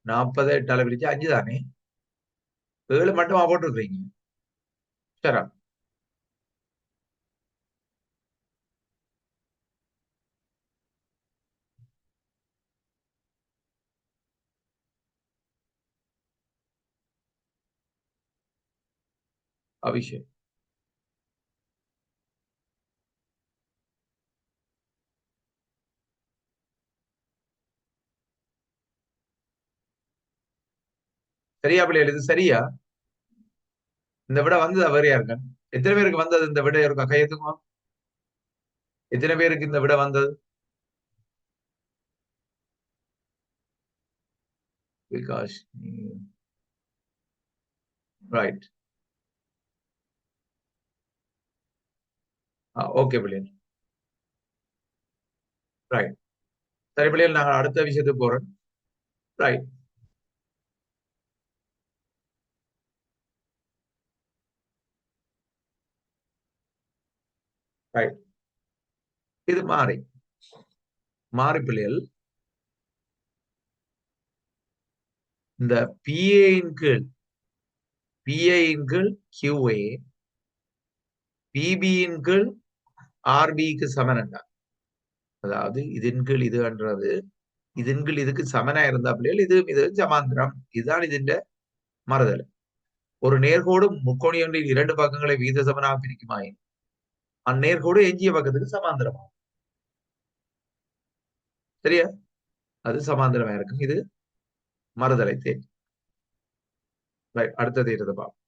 40 8ஆல பிரிச்சு 5 தானே? 7 மட்டுமா போட்டுருக்கீங்க? சரா அபிஷேக் சரியா பிள்ளைகள்? இது சரியா? இந்த விட வந்தது வேறையா இருக்க? எத்தனை பேருக்கு வந்தது இந்த விட இருக்கா? கையெழுத்துக்குமா? எத்தனை பேருக்கு இந்த விட வந்தது? விகாஷ், ரைட். ஓகே பிள்ளைகள், ரைட். சரி பிள்ளைகள், நாங்கள் அடுத்த விஷயத்துக்கு போறோம். Right, right. இது மாறி மாறி பிள்ளைகள், இந்த பிஏயின் கீழ் பிஏயின் கீழ் கியூஏ பிபியின் கீழ் ஆர்பிக்கு சமனண்டா, அதாவது இதன் கீழ் இதுன்றது இதன் கீழ் இதுக்கு சமனா இருந்தா பிள்ளைகள் இது சமாந்திரம். இதுதான் ഇതിന്റെ மறுதல். ஒரு நேர்கோடு முக்கோணி ஒன்றில் 2 பக்கங்களை வீத சமனாக பிரிக்குமாயின் அந்நேர்கோடு எஞ்சிய பக்கத்துக்கு சமாந்திரமாகும். சரியா? அது சமாந்திரமா இருக்கும். இது மறுதலை தேடி. அடுத்த தேர்தல் பார்ப்போம்.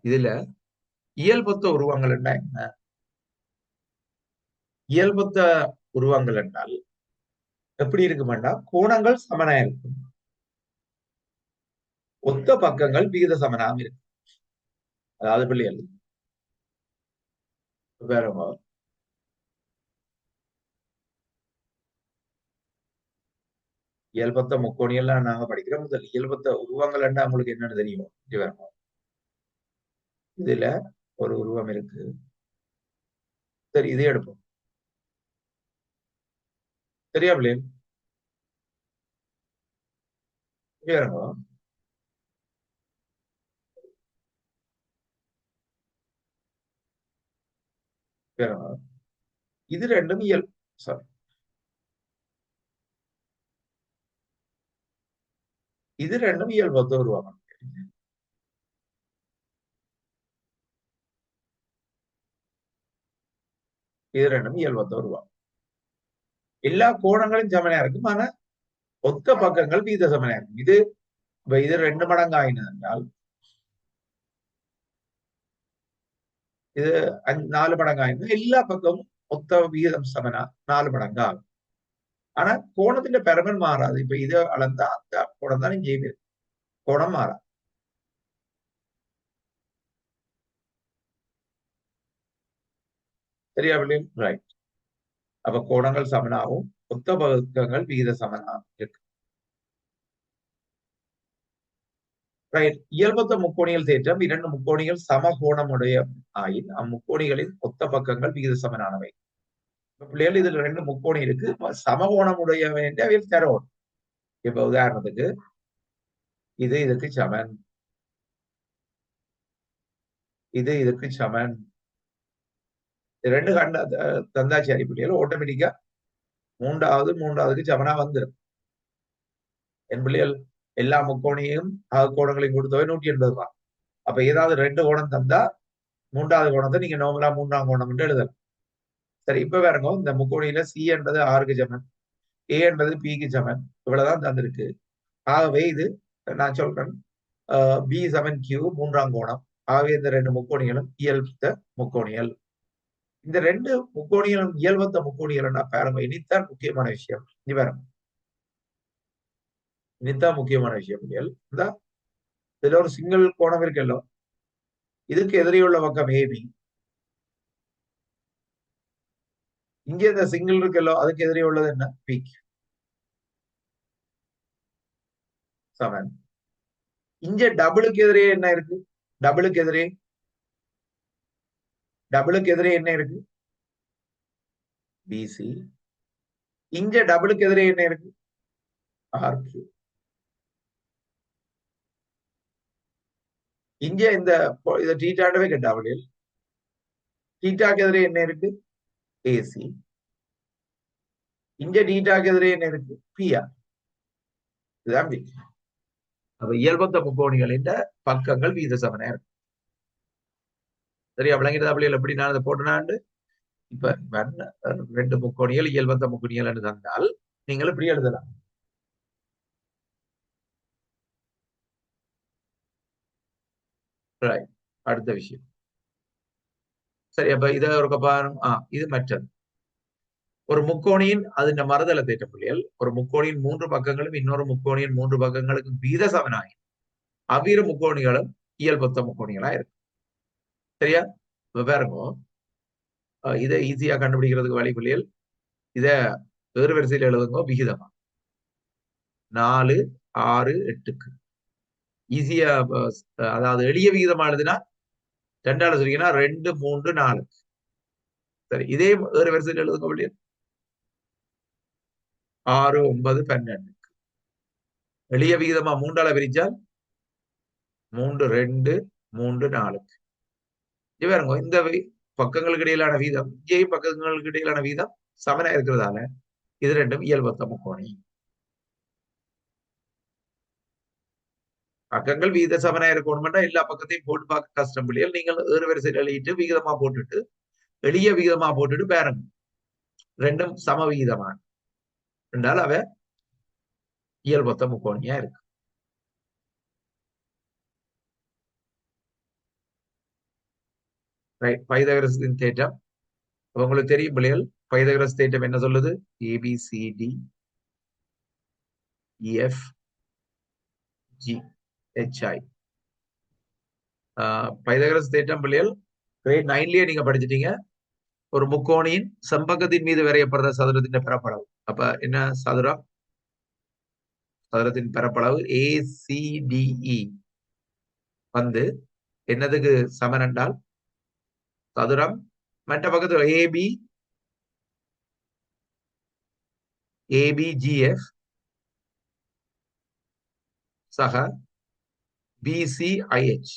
இதுல இயல்பொத்த உருவங்கள் என்ன? இயல்பொத்த உருவங்கள் என்றால் எப்படி இருக்குமெண்டா, கோணங்கள் சமனா இருக்கும், ஒத்த பக்கங்கள் விகித சமனாக இருக்கும். அதாவது பிள்ளைகள் வேற இயல்பொத்த முக்கோணியெல்லாம் நாங்க படிக்கிறோம். முதல் இயல்பொத்த உருவங்கள் என்றா உங்களுக்கு என்னன்னு தெரியும்? இதுல ஒரு உருவம் இருக்கு. சரி, இதே எடுப்போம். சரியா பிள்ளைகள்? வேறங்க வேறங்க இது ரெண்டும் சாரி, இது ரெண்டும் இயல்பொத்த உருவகம். இது ரெண்டும் இயல்பொத்த உருவகம். எல்லா கோணங்களும் சமனா இருக்கும், ஆனா ஒத்த பக்கங்கள் விகித சமனா இருக்கும். இது 2 மடங்கு ஆயினது என்றால் இது 4 மடங்கு ஆயினது. எல்லா பக்கமும் ஒத்த விகிதம் சமனா 4 மடங்கு ஆகும். ஆனா கோணത്തിന്റെ பெருமன் மாறாது. இப்ப இது அளந்தா அந்த கோணம் தான் இங்கே இருக்கு. கோணம் மாறாது. சரியா பிள்ளைகள்? ரைட். அப்ப கோணங்கள் சமனாகவும் ஒத்த பக்கங்கள் விகித சமனாகவும் இருக்கு. ரைட். இயல்பத்த முக்கோணியல் தேற்றம் இரண்டு முக்கோணிகள் சமகோணமுடைய ஆயின் அம்முக்கோணிகளின் ஒத்த பக்கங்கள் விகித சமனானவை. பிள்ளைகள் இதுல ரெண்டு முக்கோணி இருக்கு, சமகோணமுடையவை என்று அவையில் தரோம். இப்ப உதாரணத்துக்கு இது இதுக்கு சமன், இது இதுக்கு சமன், ரெண்டு கண்ட தந்தாச்சி அடிப்படையில் ஆட்டோமேட்டிக்கா மூன்றாவதுக்கு சமனா வந்துடும். என் பிள்ளைகள் எல்லா முக்கோணியும் கோணங்களையும் கொடுத்தவை 180 ரூபாய். அப்ப ஏதாவது ரெண்டு கோணம் தந்தா மூன்றாவது கோணத்தை நீங்க நார்மலா மூன்றாம் கோணம் என்று எழுதலாம். சரி, இப்ப வேறங்க இந்த முக்கோணியில சி என்பது ஆறுக்கு சமன், ஏ என்பது பிக்கு சமன், இவ்வளவுதான் தந்திருக்கு. ஆகவே இது நான் சொல்றேன் பி சமன் கியூ மூன்றாம் கோணம். ஆகவே இந்த ரெண்டு முக்கோணிகளும் இயல்பத்த முக்கோணியல். இந்த ரெண்டு முக்கோணிகளும் இயல்பத்த முக்கோணியல் பாருங்க. இனித்தான் முக்கியமான விஷயம். இங்க பாருங்க, இனித்தான் முக்கியமான விஷயம். இந்த இதுல ஒரு சிங்கிள் கோணம் இருக்கല്ലോ, இதுக்கு எதிரியுள்ள பக்கம் ஏபி. இங்க இந்த சிங்கிள் இருக்கല്ലോ, அதுக்கு எதிரே உள்ளது என்ன? பி சமன். இங்க டபுளுக்கு எதிரே என்ன இருக்கு? டபுளுக்கு எதிரே என்ன இருக்கு? பிசி. இங்க டபுளுக்கு எதிரே என்ன இருக்கு? ஆர்கியூ. இங்க இந்த டீட்டாண்டவே டபுள். டீட்டாக்கு எதிரே என்ன இருக்கு? ஏசி. இங்க டீட்டாக்கு எதிரே என்ன இருக்கு? பிஆர். இதுதான் பி. அப்ப இயல்பத்த முக்கோணிகளின் பக்கங்கள் வீத சமனா இருக்கு. சரியா விளங்கிட்டு அப்படியே எப்படி நான் அதை போட்டேனாண்டு. இப்ப ரெண்டு முக்கோணிகள் இயல்பத்த முக்கோணிகள் தந்தால் நீங்கள் இப்படி எழுதலாம். அடுத்த விஷயம். சரி, அப்ப இத ஒரு கப்பாரம் இது மற்றது. ஒரு முக்கோணியின் அது மறுதள தேற்ற புள்ளிகள். ஒரு முக்கோணியின் மூன்று பக்கங்களும் இன்னொரு முக்கோணியின் மூன்று பக்கங்களுக்கு வீத சமனாகி அவ்விரு முக்கோணிகளும் இயல்பொத்த முக்கோணிகளா இருக்கு. சரியா? பாருங்க, இதை ஈஸியா கண்டுபிடிக்கிறதுக்கு வழி புள்ளிகள். இத வேறு வரிசையில் எழுதுங்க. விகிதமா 4 6 8க்கு ஈஸியா, அதாவது எளிய விகிதமா எழுதினா 2ஆல சொல்லிங்கன்னா 2 3 4. சரி, இதே வேறு வரிசையில் எழுதுங்க புள்ளிகள். 6 9 12. எளிய விகிதமா 3ஆல பிரிச்சால் 3 2 3 4. பாருங்க, இந்த பக்கங்களுக்கு இடையிலான வீதம், இங்கேயும் பக்கங்களுக்கு இடையிலான வீதம் சமனா இருக்கிறதால இது ரெண்டும் இயல்பத்த முக்கோணி. பக்கங்கள் வீத சமனா இருக்கணும்னா எல்லா பக்கத்தையும் போட்டு பார்க்க கஷ்டம் பிள்ளைகள். நீங்கள் ஏறு வரிசையில் எழுதிட்டு விகிதமா போட்டுட்டு எளிய விகிதமா போட்டுட்டு பாருங்க, ரெண்டும் சம விகிதமா என்றால் அவ இயல்பத்த முக்கோணியா இருக்கு. பைதகரஸின் தேற்றம் உங்களுக்கு தெரியும் பிள்ளைகள். பைதகரஸ் தேற்றம் என்ன சொல்லுது? ABCD EF G HI. Pythagoras தேற்றம் பிள்ளைகள் கிரேட் 9லயே நீங்க படிச்சிட்டீங்க. ஒரு முக்கோணியின் செம்பக்கத்தின் மீது வரையப்படுற சதுரத்தின் பரப்பளவு. அப்ப என்ன சதுரம்? சதுரத்தின் பரப்பளவு ACDE வந்து என்னதுக்கு சமன் என்றால் சதுரம் மற்ற பக்கத்தில் ABGF சக BCIH.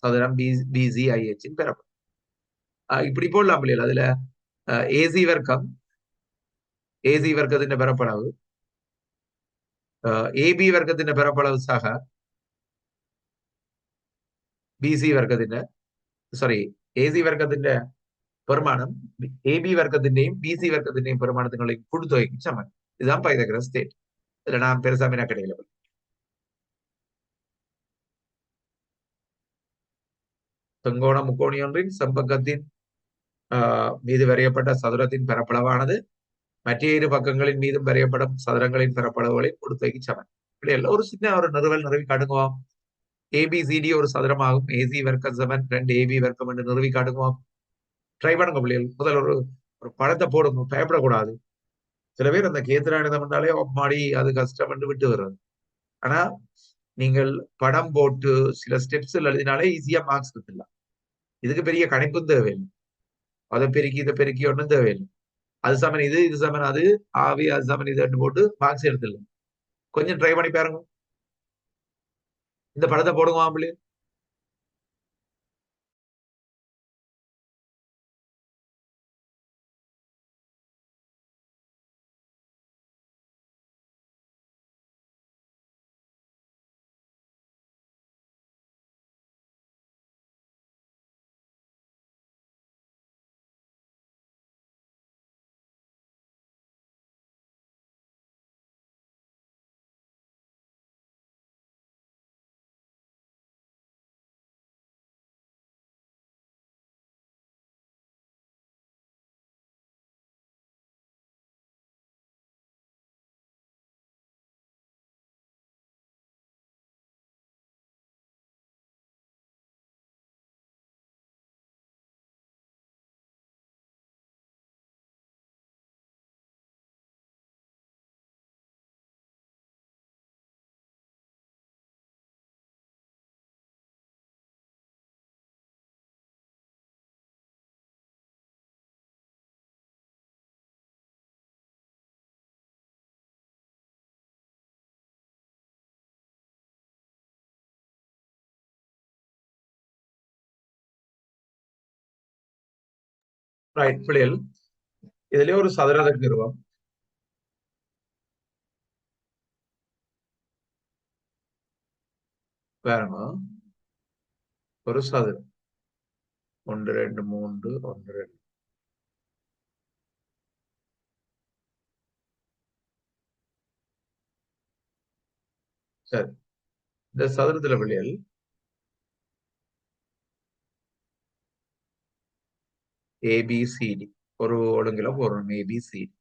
சதுரம் BCIH பரப்பளவு இப்படி போடலாம் பிள்ளைகள். அதுல ஏசி வர்க்கத்தின் பரப்பளவு, ஏபி வர்க்கத்தின் பரப்பளவு சக பிசி வர்க்கத்தின் ஏசி வர்க்கத்தின் பெருமானம் ஏபி வர்க்கத்திന്റെയും பிசி வர்க்கத்திന്റെയും பெருமானத்தின் கூட்டுத்தொகைக்கு சமன். இதுதான் பைதகரஸ் தேற்றம். இதுல நான் பெருசா கிடைக்கல. செங்கோண முக்கோணி ஒன்றின் செம்பக்கத்தின் மீது வரையப்பட்ட சதுரத்தின் பரப்பளவானது மற்ற இரு பக்கங்களின் மீதும் வரையப்படும் சதுரங்களின் பரப்பளவுகளை கூட்டுத்தொகைக்கு சமன். இப்படி எல்லாம் ஒரு சின்ன ஒரு நிறுவி காட்டுங்குவோம். ஏபிசிடி ஒரு சதுரமாகும். ஏசி வர்க்கம் சமன் 2 ஏபி வர்க்கம் என்று நிறுவி காட்டுங்குவோம். ட்ரை பண்ணுங்க பிள்ளைகள். முதல்ல ஒரு படத்தை போடுங்க, பயப்படக்கூடாது. சில பேர் அந்த கேத்திராணிதம் என்றாலே மாடி அது கஷ்டம் என்று விட்டு வர்றது. ஆனா நீங்கள் படம் போட்டு சில ஸ்டெப்ஸ் எழுதினாலே ஈஸியா மார்க்ஸ் எடுத்துடலாம். இதுக்கு பெரிய கணிப்பும் தேவையில்லை. அதை பெருக்கி இதை பெருக்கி ஒன்றும் தேவையில்லை. அது சமன் இது, இது சமன் அது, ஆவி அது சமன் இது போட்டு மார்க்ஸ் எடுத்துடலாம். கொஞ்சம் ட்ரை பண்ணி பாருங்க. இந்த படத்தை போடுங்க மாப்பிள்ளை. ரைட் பிள்ளைகள், இதுலயே ஒரு சதுரத நிறுவம். பாருங்க, ஒரு சதுரம் 1 2 3 1 2. சரி, இந்த சதுரத்துல பிள்ளைகள் ஏபிசிடி ஒரு ஒழுங்குல போடுறோம். ஏபிசிடி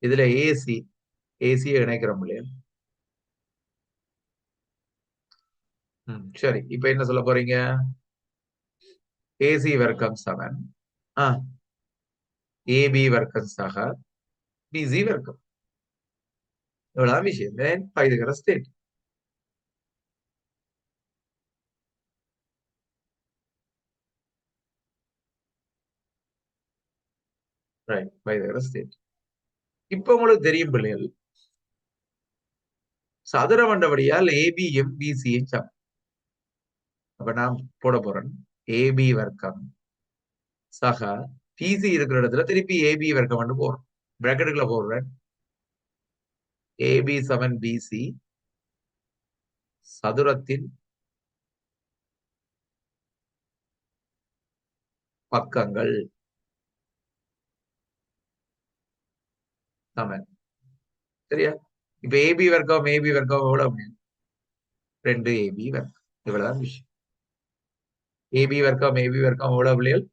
இதுல ஏசி, ஏசியை இணைக்கிறோம் பிள்ளைகள். சரி, இப்ப என்ன சொல்ல போறீங்க? ஏசி வர்க்கம் சமன் ஏபி வர்க்கம் சக பிசி வர்க்கம். இவ்வளவுதான் விஷயம். then Pythagoras state. Right, Pythagoras state. இப்ப உங்களுக்கு தெரியும் பிள்ளைகள், சதுர வண்டபடியால் ஏபியும் பிசியும் சமம். அப்ப நான் போட போறேன் ஏபி வர்க்கம் சக பிசி இருக்கிற இடத்துல திருப்பி ஏபி வர்க்கம் போறோம். பிராக்கெட்டுக்குள்ள போடுறேன். ஏபி சமன் பிசி சதுரத்தின் பக்கங்கள் சமன். சரியா? இப்ப ஏபி வர்க்கம் எவ்வளவு? 2 ஏபி வர்க்கம். இவ்வளவுதான் விஷயம். ஏபி வர்க்கம் எவ்வளவு பிள்ளைகள்?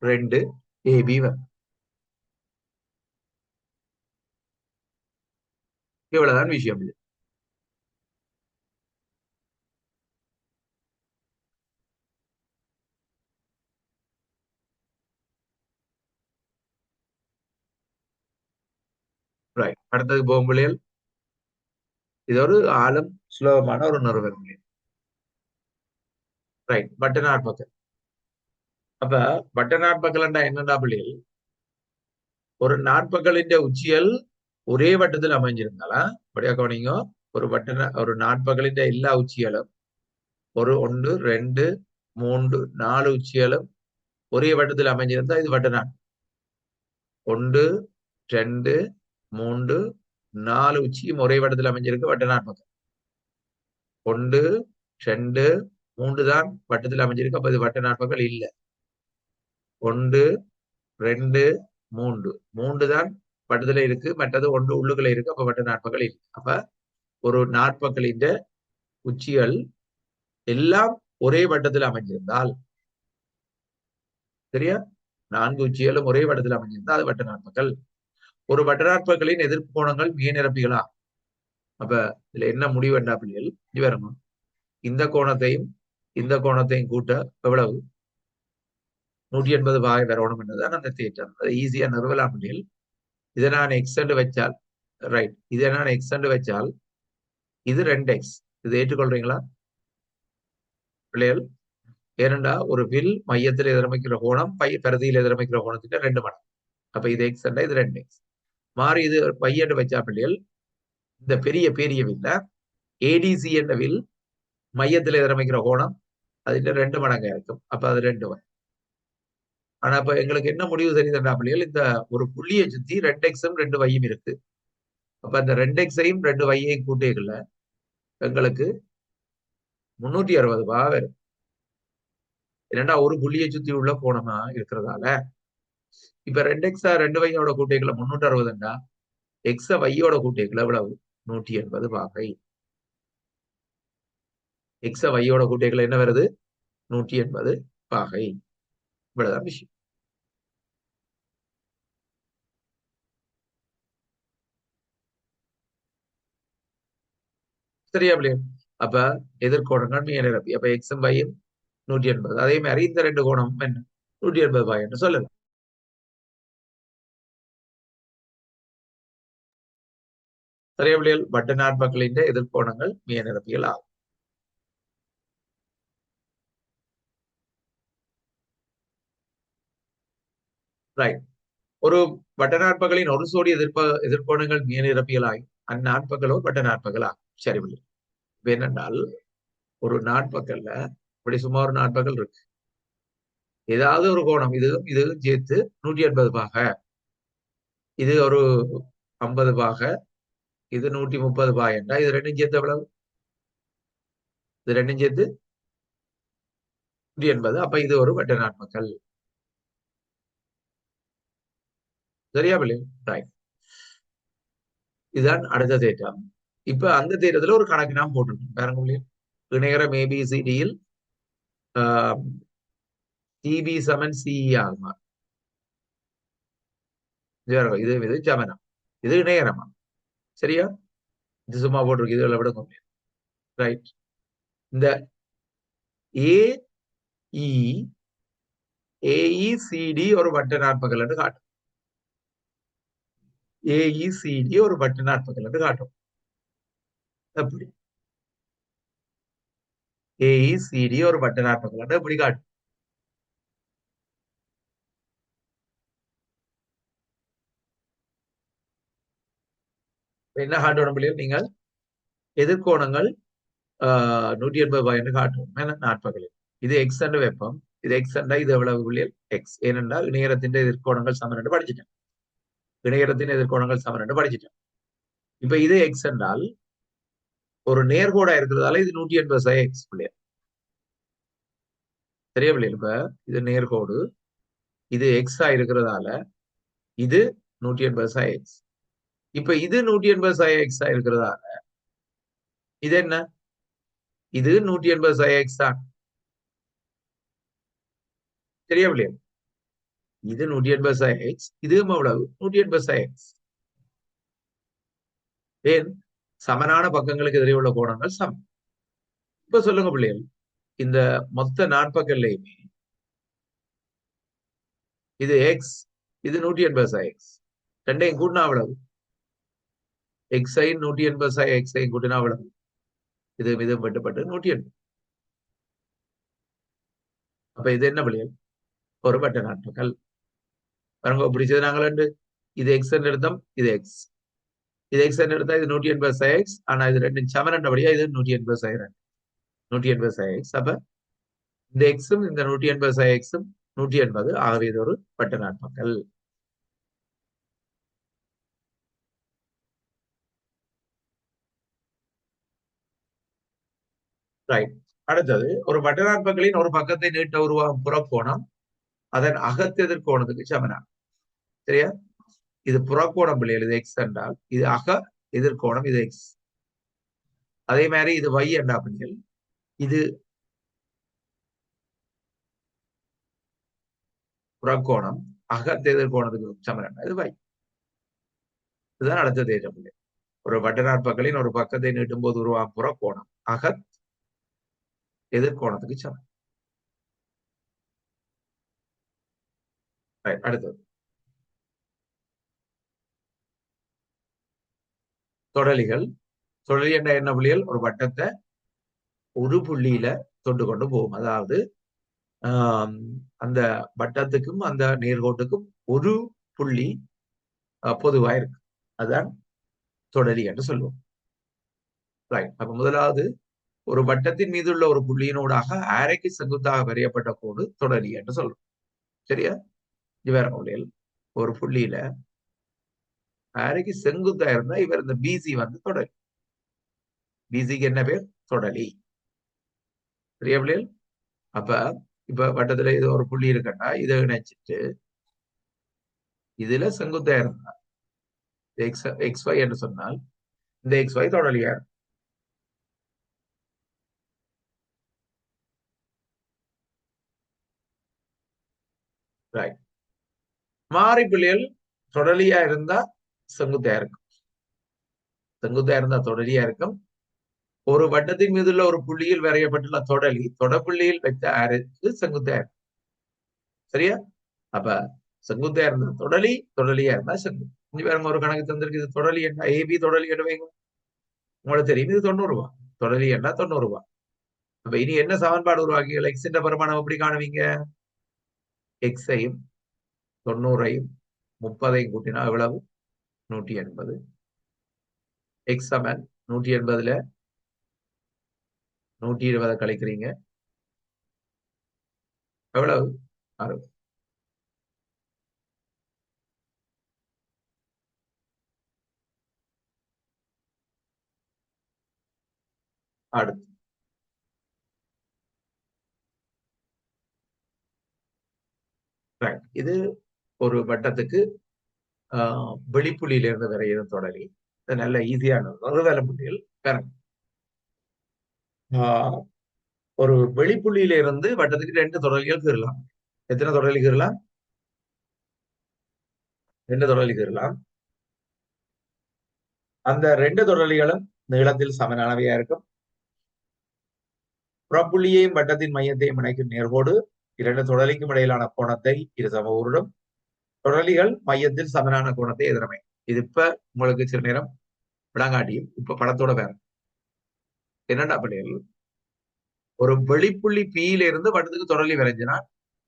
2 ஏபி வர்க்கம். இவ்வளவுதான் விஷயம். ரைட், அடுத்தது போகும் பிள்ளைகள், இது ஒரு ஆழம் சுலபமான ஒரு நிறுவனம். ரைட், பட்ட நாட்பக்கல். அப்ப பட்ட நாட்பக்கல் என்னண்டா பிள்ளைகள்? ஒரு நாட்பக்கலின் உச்சியல் ஒரே வட்டத்தில் அமைஞ்சிருந்தாலா அப்படியா கவனிங்க. ஒரு நாட்பகலின் எல்லா உச்சிகளும் ஒரு 1 2 3 4 உச்சிகளும் ஒரே வட்டத்தில் அமைஞ்சிருந்தா இது வட்ட நாட். 1 2 3 4 உச்சியும் ஒரே வட்டத்தில் அமைஞ்சிருக்கு, வட்ட நாட்பக்கல். 1 2 3 தான் வட்டத்தில் அமைஞ்சிருக்கு, அப்ப இது வட்ட நாட்பக்கல் இல்ல. 1 2 3 3 தான் வட்டத்துல இருக்கு, மற்றது 1 உள்ளுக்குள்ள இருக்கு, அப்ப வட்ட நாட்பக்கல் இல்லை. அப்ப ஒரு நாட்பக்கலின் உச்சிகள் எல்லாம் ஒரே வட்டத்தில் அமைஞ்சிருந்தால், சரியா, 4 உச்சிகளும் ஒரே வட்டத்தில் அமைஞ்சிருந்தால் அது வட்ட நாட்பக்கல். ஒரு வட்ட நாட்பக்கலின் எதிர்ப்பு கோணங்கள் மிக நிரப்பிகளா. அப்ப இதுல என்ன முடிவு என்ன பிள்ளைகள்? இது வரணும், இந்த கோணத்தையும் இந்த கோணத்தையும் கூட்ட எவ்வளவு? 180 பாகை வரணும் என்றுதான் அந்த தேற்றம். அதை ஈஸியா நிறுவலாம் பிள்ளைகள். இதை நான் எக்ஸ்டெண்ட் வச்சால், ரைட், இதை நான் எக்ஸ்டெண்ட் வச்சால் இது 2x. இது ஏற்றுக்கொள்றீங்களா பிள்ளைகள்? ஏனென்றா ஒரு வில் மையத்தில் எதிரமைக்கிற கோணம் பரிதியில் எதிரமைக்கிற கோணத்துக்கு 2 மடங்கு. அப்ப இது x என்றா இது 2x. மாறி இது y என்று வச்சா பிள்ளைகள் இந்த பெரிய பெரிய வில்ல ஏடிசி என்ற வில் மையத்தில் எதிரமைக்கிற கோணம் அதுல 2 மடங்கா இருக்கும். அப்ப அது 2 y. ஆனா இப்ப எங்களுக்கு என்ன முடிவு தெரியுதுன்றா பிள்ளைகள், இந்த ஒரு புள்ளியை சுத்தி 2xம் 2yயும் இருக்கு. அப்ப அந்த 2xையும் 2yையும் கூட்டியதுல எங்களுக்கு 360 வரும். என்னடா ஒரு புள்ளியை சுத்தி உள்ள கோணமா இருக்கிறதால இப்ப 2x 2yயோட கூட்டியக்குள்ள 360ண்டா x yயோட கூட்டியக்குள்ள எவ்வளவு 180 பாகை. x yயோட கூட்டியக்குள்ள என்ன வருது 180 பாகை. இவ்வளவுதான் விஷயம். சரியா பிள்ளையா? அப்ப எதிர்கோணங்கள் மீ நிரப்பி அப்ப எக்ஸும் வையும் 180. அதே மாதிரி இந்த 2 கோணமும் என்ன 180 பாய் என்று சொல்லலாம். சரியா பிள்ளைகள்? வட்ட நாற்பக்களின் எதிர்கோணங்கள் மீ நிரப்பிகள் ஆகும். ரைட். ஒரு வட்ட நாற்பகளின் ஒரு சோடி எதிர்கோணங்கள் மீ நிரப்பியலாய் அந்நாற்பகளோ வட்ட நாற்பகள் ஆகும். சரி பிள்ளை. இப்ப என்னென்றால் ஒரு நாற்பகல்ல இப்படி சும்மா ஒரு நாற்பகல் இருக்கு. ஏதாவது ஒரு கோணம் இதுவும் சேர்த்து 180 பாக, இது ஒரு 50 பாக, இது 130 பாக என்றா இது ரெண்டும் சேர்த்து எவ்வளவு? இது ரெண்டும் சேர்த்து 180. அப்ப இது ஒரு வட்ட நாற்பகல். சரியா பிள்ளை? ரைட். இதுதான் அடுத்த தேற்றம். இப்ப அந்த தேற்றத்துல ஒரு கணக்கு நாம் போட்டுருக்கோம் பாருங்க பிள்ளை. இணைகரம் ஏபிசிடியில் சிபி சமன் சிஇ ஆகுமா? இது இது சமனம், இது இணையரமா? சரியா? இது சும்மா போட்டிருக்கு, இதுல விடுங்க. ரைட். இந்த ஏஇசிடி ஒரு வட்ட நாற்பகல் என்று காட்டும். ஏஇசிடி ஒரு வட்ட நாற்பகல் என்று காட்டும். எப்படி ஏஇசிடி ஒரு வட்ட நாற்பகல் என்று எப்படி காட்டும்? என்ன காட்டணும் பிள்ளைகள்? நீங்கள் எதிர்கோணங்கள் 180 பாய் என்று காட்டும் நாற்பகலில். இது எக்ஸ் என்று வெப்பம், இது எக்ஸ் என்றா இது எவ்வளவு பிள்ளைகள்? எக்ஸ். ஏனென்றால் இணையரத்தின் எதிர்கோணங்கள் சமன் என்று படிச்சுட்டேன். இணையரத்தின் எதிர்கோணங்கள் சமன் என்று படிச்சுட்டேன். இப்ப இது எக்ஸ் என்றால் ஒரு நேர்கோடா இருக்கிறதால இது 180 எக்ஸ் பிள்ளைகள். சரியா பிள்ளைகள்? இப்ப இது நேர்கோடு, இது எக்ஸா இருக்கிறதால இது 180 எக்ஸ். இப்ப இது 180 எக்ஸா இருக்கிறதால இது என்ன? இது 180 எக்ஸ் தான். சரியா பிள்ளைகள்? இது 180 எக்ஸ், இதுவும் எவ்வளவு 180 எக்ஸ். ஏன்? சமனான பக்கங்களுக்கு எதிரே உள்ள கோணங்கள் சமம். இப்ப சொல்லுங்க பிள்ளைகள், இந்த மொத்த நாற்பகல்லையுமே இது எக்ஸ், இது 180 எக்ஸ். ரெண்டையும் கூட்டினா அவ்வளவு எக்ஸை 180 எக்ஸை கூட்டினா அவ்வளவு இது மிதம் வெட்டுப்பட்டு 180. அப்ப இது என்ன பிள்ளைகள்? ஒரு வட்ட நாற்பகல். பாருங்க பிடிச்சது நாங்கள் இது எக்ஸ் எடுத்தோம், இது எக்ஸ். இது எக்ஸ் எடுத்தா இது 180 எக்ஸ். ஆனா இது ரெண்டும் சமரண்டபடியா இது 180 180 எக்ஸ். அப்ப இந்த எக்ஸும் இந்த 180 எக்ஸும் 180. ஆகவே இது ஒரு வட்ட நாற்பகல். ரைட். அடுத்தது ஒரு வட்ட நாற்பகலின் ஒரு பக்கத்தை நீட்ட உருவாகும் புறக்கோணம் அதன் அகத்தெதிர்கோணத்துக்கு சமனா. சரியா? இது புறக்கோணம் பிள்ளைகள், இது எக்ஸ் என்றால் இது அக எதிர்கோணம், இது எக்ஸ். அதே மாதிரி இது y என்றா பிள்ளைகள், இது புறக்கோணம் அகத்தெதிர்கோணத்துக்கு சமனா, இது y. இதுதான் அடுத்த தேற்றம் பிள்ளை. ஒரு வட்ட நாற்பகலின் ஒரு பக்கத்தை நீட்டும் போது உருவாகும் புறக்கோணம் அகத் எதிர்கோணத்துக்கு சமம். அடுத்தது தொடலிகள் தொடரி என்ற என்ன புள்ளிகள் ஒரு வட்டத்தை ஒரு புள்ளியில தொட்டு கொண்டு போகும். அதாவது அந்த வட்டத்துக்கும் அந்த நேர்கோட்டுக்கும் ஒரு புள்ளி பொதுவா இருக்கு. அதுதான் தொடரி என்று சொல்லுவோம். ரைட். அப்ப முதலாவது ஒரு வட்டத்தின் மீது உள்ள ஒரு புள்ளியினூடாக அரைக்கு செங்குத்தாக வரையப்பட்ட கோடு தொடரி என்று சொல்றோம். சரியா? வேற புள்ளிகள் ஒரு புள்ளியில அரைக்கு செங்குத்தா இருந்தா இவர் இந்த பிசி வந்து தொடரி. பிசிக்கு என்ன பேர்? தொடலி. சரியா பிள்ளைகள்? அப்ப இப்ப வட்டத்துல இது ஒரு புள்ளி இருக்குன்னா இதை இணைச்சிட்டு இதுல செங்குத்தா இருந்தா எக்ஸ் ஒய் என்று சொன்னால் இந்த எக்ஸ் ஒய் தொடலியா இருக்கும். ரைட். மாறி புள்ளிகள் தொடலியா இருந்தா செங்குத்தா இருக்கும். செங்குத்தா இருந்தா தொடலியா இருக்கும். ஒரு வட்டத்தின் மீது உள்ள ஒரு புள்ளியில் வரையப்பட்டுள்ள தொடலி தொடப்புள்ளியில் வைத்த அரைக்கு செங்குத்தா இருக்கும். சரியா? அப்ப செங்குத்தா இருந்தா தொடலி, தொடலியா இருந்தா செங்குத்து. இங்க வேற ஒரு கணக்கு தந்திருக்கு. இது தொடலி என்ன? ஏபி தொடலி என்ன வைங்க. உங்களுக்கு தெரியும் இது 90 ரூபாய். தொடலி என்ன 90 ரூபாய். அப்ப இனி என்ன சமன்பாடு உருவாக்கிகள்? எக்ஸ் என்ற பெருமானம் எப்படி காணுவீங்க? எக்ஸையும் 90ஐயும் 30ஐயும் கூட்டினா எவ்வளவு? 180. எக்ஸ் சமன் 180ல 120 கழிக்கிறீங்க எவ்வளவு? 60. அடுத்து இது ஒரு வட்டத்துக்கு வெளிப்புள்ளியிலிருந்து வரையிற தொடலி. நல்ல ஈஸியான வேலை புள்ளிகள் பெறணும். ஒரு வெளிப்புள்ளியில இருந்து வட்டத்துக்கு 2 தொடலிகள் கீறலாம். எத்தனை தொடலி கீறலாம்? 2 தொடலி கீறலாம். அந்த 2 தொடலிகளும் நீளத்தில் சமனானவையா இருக்கும். புறப்புள்ளியையும் வட்டத்தின் மையத்தையும் இணைக்கும் நேர்கோடு 2 தொடலிக்கும் இடையிலான கோணத்தை இரு சமகூரிடும். தொடலிகள் மையத்தில் சமனான கோணத்தை எதிரமை. இது இப்ப உங்களுக்கு சில நேரம் விளங்காட்டியும் இப்ப படத்தோட வேற என்னடா பிள்ளைகள் ஒரு வெளிப்புள்ளி பியில இருந்து வட்டத்துக்கு தொடலி வரைஞ்சினா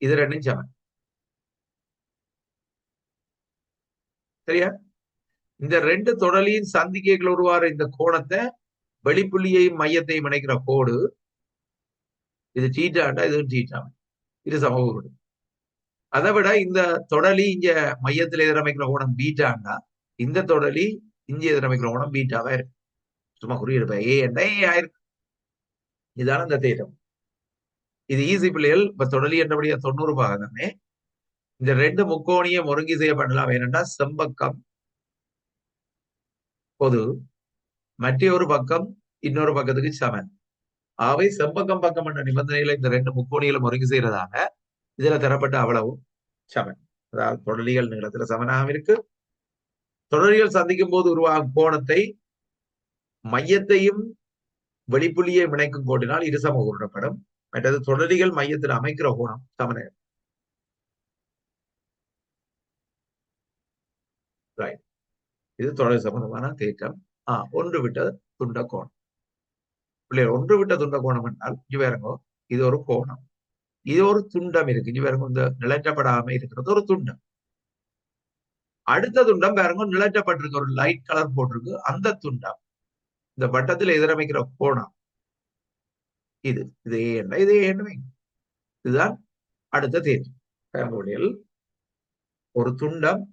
இது 2 சமன். சரியா? இந்த 2 தொடலியின் சந்திக்கைகள் உருவார இந்த கோணத்தை வெளிப்புள்ளியையும் மையத்தையும் இணைக்கிற கோடு இது தீட்டாண்டா இது தீட்டா. இது சமகூடு. அதை விட இந்த தொடலி இங்க மையத்தில் எதிரமைக்கிற கோணம் பீட்டாண்டா இந்த தொடலி இங்க எதிரமைக்கிற கோணம் பீட்டாவா இருக்கு. சும்மா குறியிருப்பேன் ஏ என்ற ஏ ஆயிருக்கு. இதான இந்த தேட்டம். இது ஈஸி பிள்ளைகள். இப்ப தொடலி என்றபடியா 90 பாகமே இந்த 2 முக்கோணியம் ஒருங்கி செய்ய பண்ணலாம். ஏனென்றா செம்பக்கம் பொது மற்றொரு பக்கம் இன்னொரு பக்கத்துக்கு சமன். அவை செம்பக்கம் பக்கம் என்ற நிபந்தனையில இந்த 2 முக்கோணிகளும் ஒருங்கி செய்யறதாக இதுல தரப்பட்ட அவ்வளவும் சமன். அதாவது தொடலிகள் நீளத்துல சமனாக இருக்கு. தொடலிகள் சந்திக்கும் போது உருவாகும் கோணத்தை மையத்தையும் வெளிப்புள்ளியை இணைக்கும் கோட்டினால் இரு சமகூடப்படும். மற்றது தொடலிகள் மையத்தில் அமைக்கிற கோணம் சமன. இது தொடர் சம்பந்தமான தேற்றம். ஒன்று விட்ட துண்ட கோணம். பிள்ளைகள் ஒன்று விட்ட துண்ட கோணம் என்றால் இவருங்கோ இது ஒரு கோணம். இது ஒரு துண்டம் இருக்கு. இவருங்க இந்த நிலற்றப்படாம இருக்கிறது ஒரு துண்டம். அடுத்த துண்டம் பாருங்க நிலற்றப்பட்டிருக்கு. ஒரு லைட் கலர் போட்டிருக்கு. அந்த துண்டம் இந்த வட்டத்தில் எதிரமைக்கிற கோணம் இது இது என்ன இது என்ன இதுதான் அடுத்த தேற்றம். ஒரு துண்டம்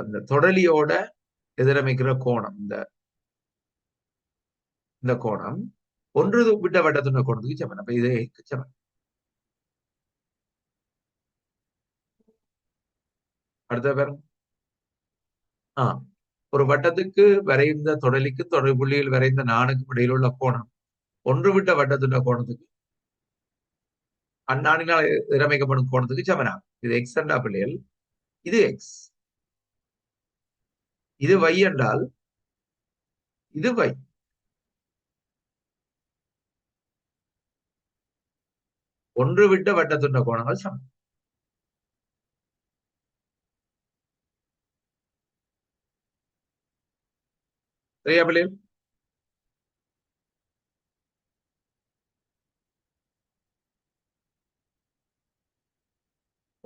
இந்த தொடலியோட எதிரமைக்கிற கோணம் இந்த கோணம் ஒன்று விட்ட வட்டத்துண்ட கோணத்துக்கு சமன். அப்ப இது சமன். அடுத்த பாருங்க. ஒரு வட்டத்துக்கு வரைந்த தொடலிக்கு தொடர்புள்ளியில் வரைந்த நாணுக்கும் இடையில் உள்ள கோணம் ஒன்று விட்ட வட்டத்துண்ட கோணத்துக்கு அந்நாணினால் எதிரமைக்கப்படும் கோணத்துக்கு சமனாகும். இது எக்ஸ் என்றா பிள்ளைகள். இது எக்ஸ். இது y என்றால் இது y. ஒன்று விட்ட வட்டத்துண்ட கோணங்கள் சமம். சரியா பிள்ளைகள்?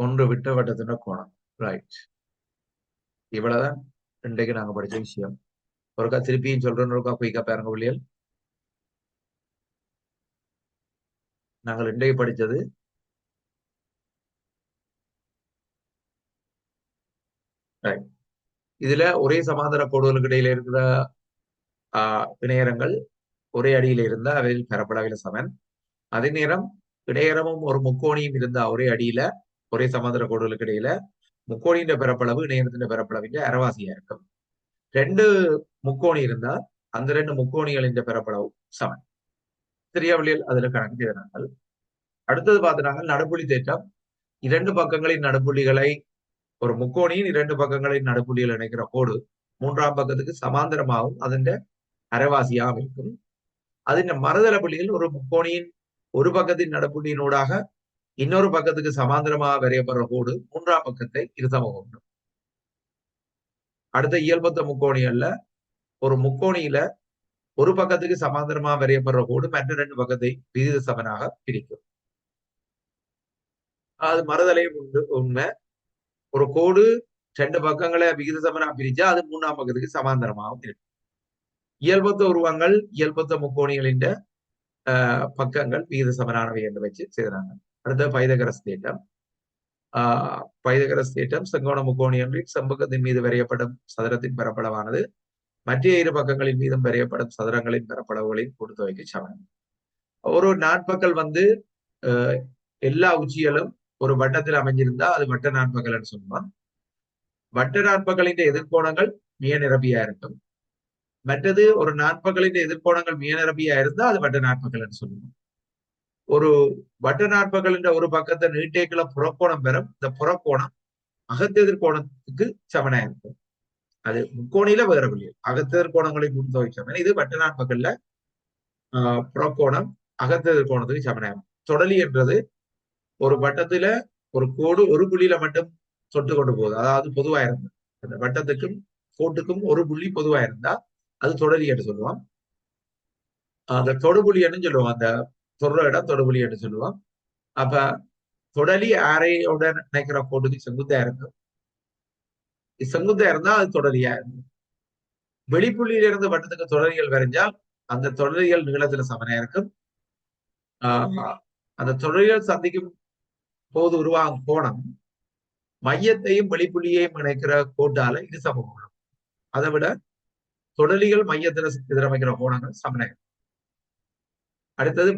ஒன்று விட்ட வட்டத்தின கோணம். ரைட். இவ்வளவுதான் இன்றைக்கு நாங்க படிச்ச விஷயம். ஒருக்கா திருப்பியும் சொல்றேன்னு ஒருக்கா குயிக்கா பாருங்க பிள்ளைகள். நாங்கள் இன்றைக்கு படிச்சது ரைட். இதுல ஒரே சமாந்தர கோடுகளுக்கு இடையில இருக்கிற இணையரங்கள் ஒரே அடியில இருந்தா அவையில் பரப்பளவில சமன். அதே நேரம் இடையரமும் ஒரு முக்கோணியும் இருந்தா ஒரே அடியில ஒரே சமாந்தர கோடுகளுக்கு இடையில முக்கோணியின் பரப்பளவு இணையத்தின் பரப்பளவின் அரைவாசியா இருக்கும். ரெண்டு முக்கோணி இருந்தா அந்த ரெண்டு முக்கோணிகளின் பரப்பளவு சமன். சரியா வழியில் அதுல கணக்கு செய்தார்கள். அடுத்தது பார்த்தாங்க நடுப்புள்ளி தேற்றம். இரண்டு பக்கங்களின் நடுப்புள்ளிகளை ஒரு முக்கோணியின் இரண்டு பக்கங்களின் நடுப்புள்ளிகள் இணைக்கிற கோடு மூன்றாம் பக்கத்துக்கு சமாந்தரமாகவும் அதன் அரைவாசியாகவும் இருக்கும். அதன் மறுதள புள்ளிகள் ஒரு முக்கோணியின் ஒரு பக்கத்தின் நடுப்புள்ளியினூடாக இன்னொரு பக்கத்துக்கு சமாந்தரமாக வரையப்படுற கோடு மூன்றாம் பக்கத்தை இருசமம். அடுத்த இயல்பத்த முக்கோணிகள்ல ஒரு முக்கோணியில ஒரு பக்கத்துக்கு சமாந்தரமா வரையப்படுற கோடு மற்ற ரெண்டு பக்கத்தை விகித சமனாக பிரிக்கும். அது மறுதலையும் உண்மை. ஒரு கோடு ரெண்டு பக்கங்களை விகித சமனா பிரிச்சா அது மூணாம் பக்கத்துக்கு சமாந்தரமாகவும் இருக்கும். இயல்பத்த உருவங்கள் இயல்பத்த முக்கோணிகளின் பக்கங்கள் விகித சமனானவை என்று வச்சு செய்கிறாங்க. அடுத்த பைதகரஸ் தேற்றம். பைதகரஸ் தேற்றம் செங்கோண முக்கோணி ஒன்றில் செம்பக்கத்தின் மீது வரையப்படும் சதுரத்தின் பரப்பளவானது மற்ற இரு பக்கங்களின் மீதும் வரையப்படும் சதுரங்களின் பரப்பளவுகளின் கூட்டுத்தொகைக்கு சமம். ஒரு நாட்பக்கல் எல்லா உச்சிகளும் ஒரு வட்டத்தில் அமைஞ்சிருந்தா அது வட்ட நாட்பக்கல்னு சொல்லுவான். வட்ட நாட்பக்கலின் எதிர்கோணங்கள் மிக நிரப்பியா இருக்கும். மற்றது ஒரு நாட்பக்கலின் எதிர்கோணங்கள் மிக நிரப்பியா இருந்தா அது வட்ட நாட்பக்கல்னு சொல்லுவோம். ஒரு வட்ட நாட்பக்கலின் ஒரு பக்கத்தை நீட்டேக்குள்ள புறக்கோணம் பெறும். இந்த புறக்கோணம் அகத்தெதிர்கோணத்துக்கு சமனா இருக்கும். அது முக்கோணியில வேற வழியில் அகத்தெதிர்கோணங்களை கூட்டுத்தொகை சமன். இது வட்ட நாட்பக்கல்ல புறக்கோணம் அகத்தெதிர்கோணத்துக்கு சமனாகும். தொடலி என்றது ஒரு வட்டத்துல ஒரு கோடு ஒரு புள்ளியில மட்டும் தொட்டு கொண்டு போகுது. அதாவது பொதுவா இருந்தா அந்த வட்டத்துக்கும் கோட்டுக்கும் ஒரு புள்ளி பொதுவா இருந்தா அது தொடலி என்று சொல்லுவோம். அந்த தொடுபுள்ளின்னு சொல்லுவோம். அந்த தொடுற இடம் தொடுபுள்ளி என்று சொல்லுவோம். அப்ப தொடலி அரையோட நினைக்கிற கோட்டுக்கு செங்குத்தா இருக்கும். செங்குத்தா இருந்தா அது தொடலியா இருக்கும். வெளிப்புள்ளியில இருந்து வட்டத்துக்கு தொடரிகள் வரைஞ்சால் அந்த தொடரிகள் நீளத்துல சமனா இருக்கும். அந்த தொடரிகள் சந்திக்கும் போது உருவாகும் கோணம் மையத்தையும் வெளிப்புள்ளியையும் இணைக்கிற கோட்டால இது சமகோணம். அதை விட தொடலிகள் மையத்துல எதிரமைக்கிற கோணங்கள் சமநேகம். அடுத்தது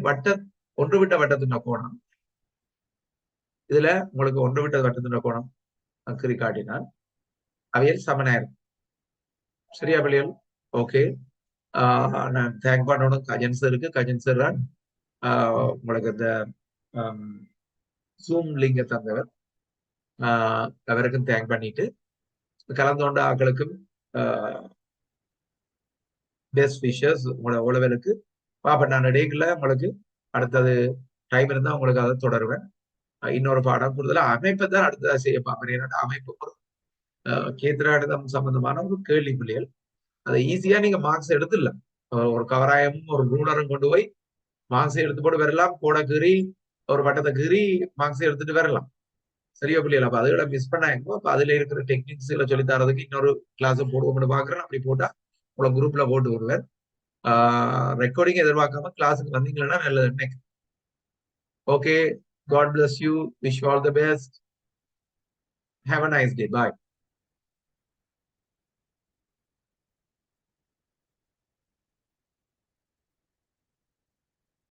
ஒன்று விட்ட வட்டத்தின் கோணம். இதுல உங்களுக்கு ஒன்று விட்ட வட்டத்தின் கோணம் குறி காட்டினால் அவையில் சமநேகம். சரியா பிள்ளைகள்? ஓகே. நான் தேங்க் பண்ணணும் கஜன் சாருக்கு. கஜன் சார் தான் உங்களுக்கு இந்த ஜூம் லிங்க தந்தவர். அவருக்கும் தேங்க் பண்ணிட்டு கலந்து கொண்ட ஆக்களுக்கும் பெஸ்ட் விஷஸ் உங்களோட உழவலுக்கு பாப்ப நான் இடையில உங்களுக்கு அடுத்தது டைம் இருந்தா உங்களுக்கு அதை தொடருவேன். இன்னொரு பாடம் கூடுதலா அமைப்பை தான் அடுத்ததா செய்ய பார்ப்பேன். என்னோட அமைப்பு ஒரு கேத்திராடம் சம்பந்தமான ஒரு கேள்வி பிள்ளைகள் அதை ஈஸியா நீங்க மார்க்ஸ் எடுத்துடல. ஒரு கவராயமும் ஒரு ரூலரும் கொண்டு போய் மார்க்ஸ் எடுத்து போட்டு வரலாம். கோடை கீறி ஒரு வட்டத்தை கீறி மார்க்ஸ் எடுத்துட்டு வரலாம். சரியா பிள்ளைகள்? அப்ப அதுகளை மிஸ் பண்ணாங்க. அப்ப அதுல இருக்கிற டெக்னிக்ஸ்களை சொல்லி தரதுக்கு இன்னொரு கிளாஸ் போடுவோம்னு பாக்குறேன். அப்படி போட்டா உங்களை குரூப்ல போட்டு விடுவேன். ரெக்கார்டிங் எதிர்பார்க்காம கிளாஸுக்கு வந்தீங்கன்னா நல்லது. Okay. God bless you. Wish you all the best. Have a nice day. Bye.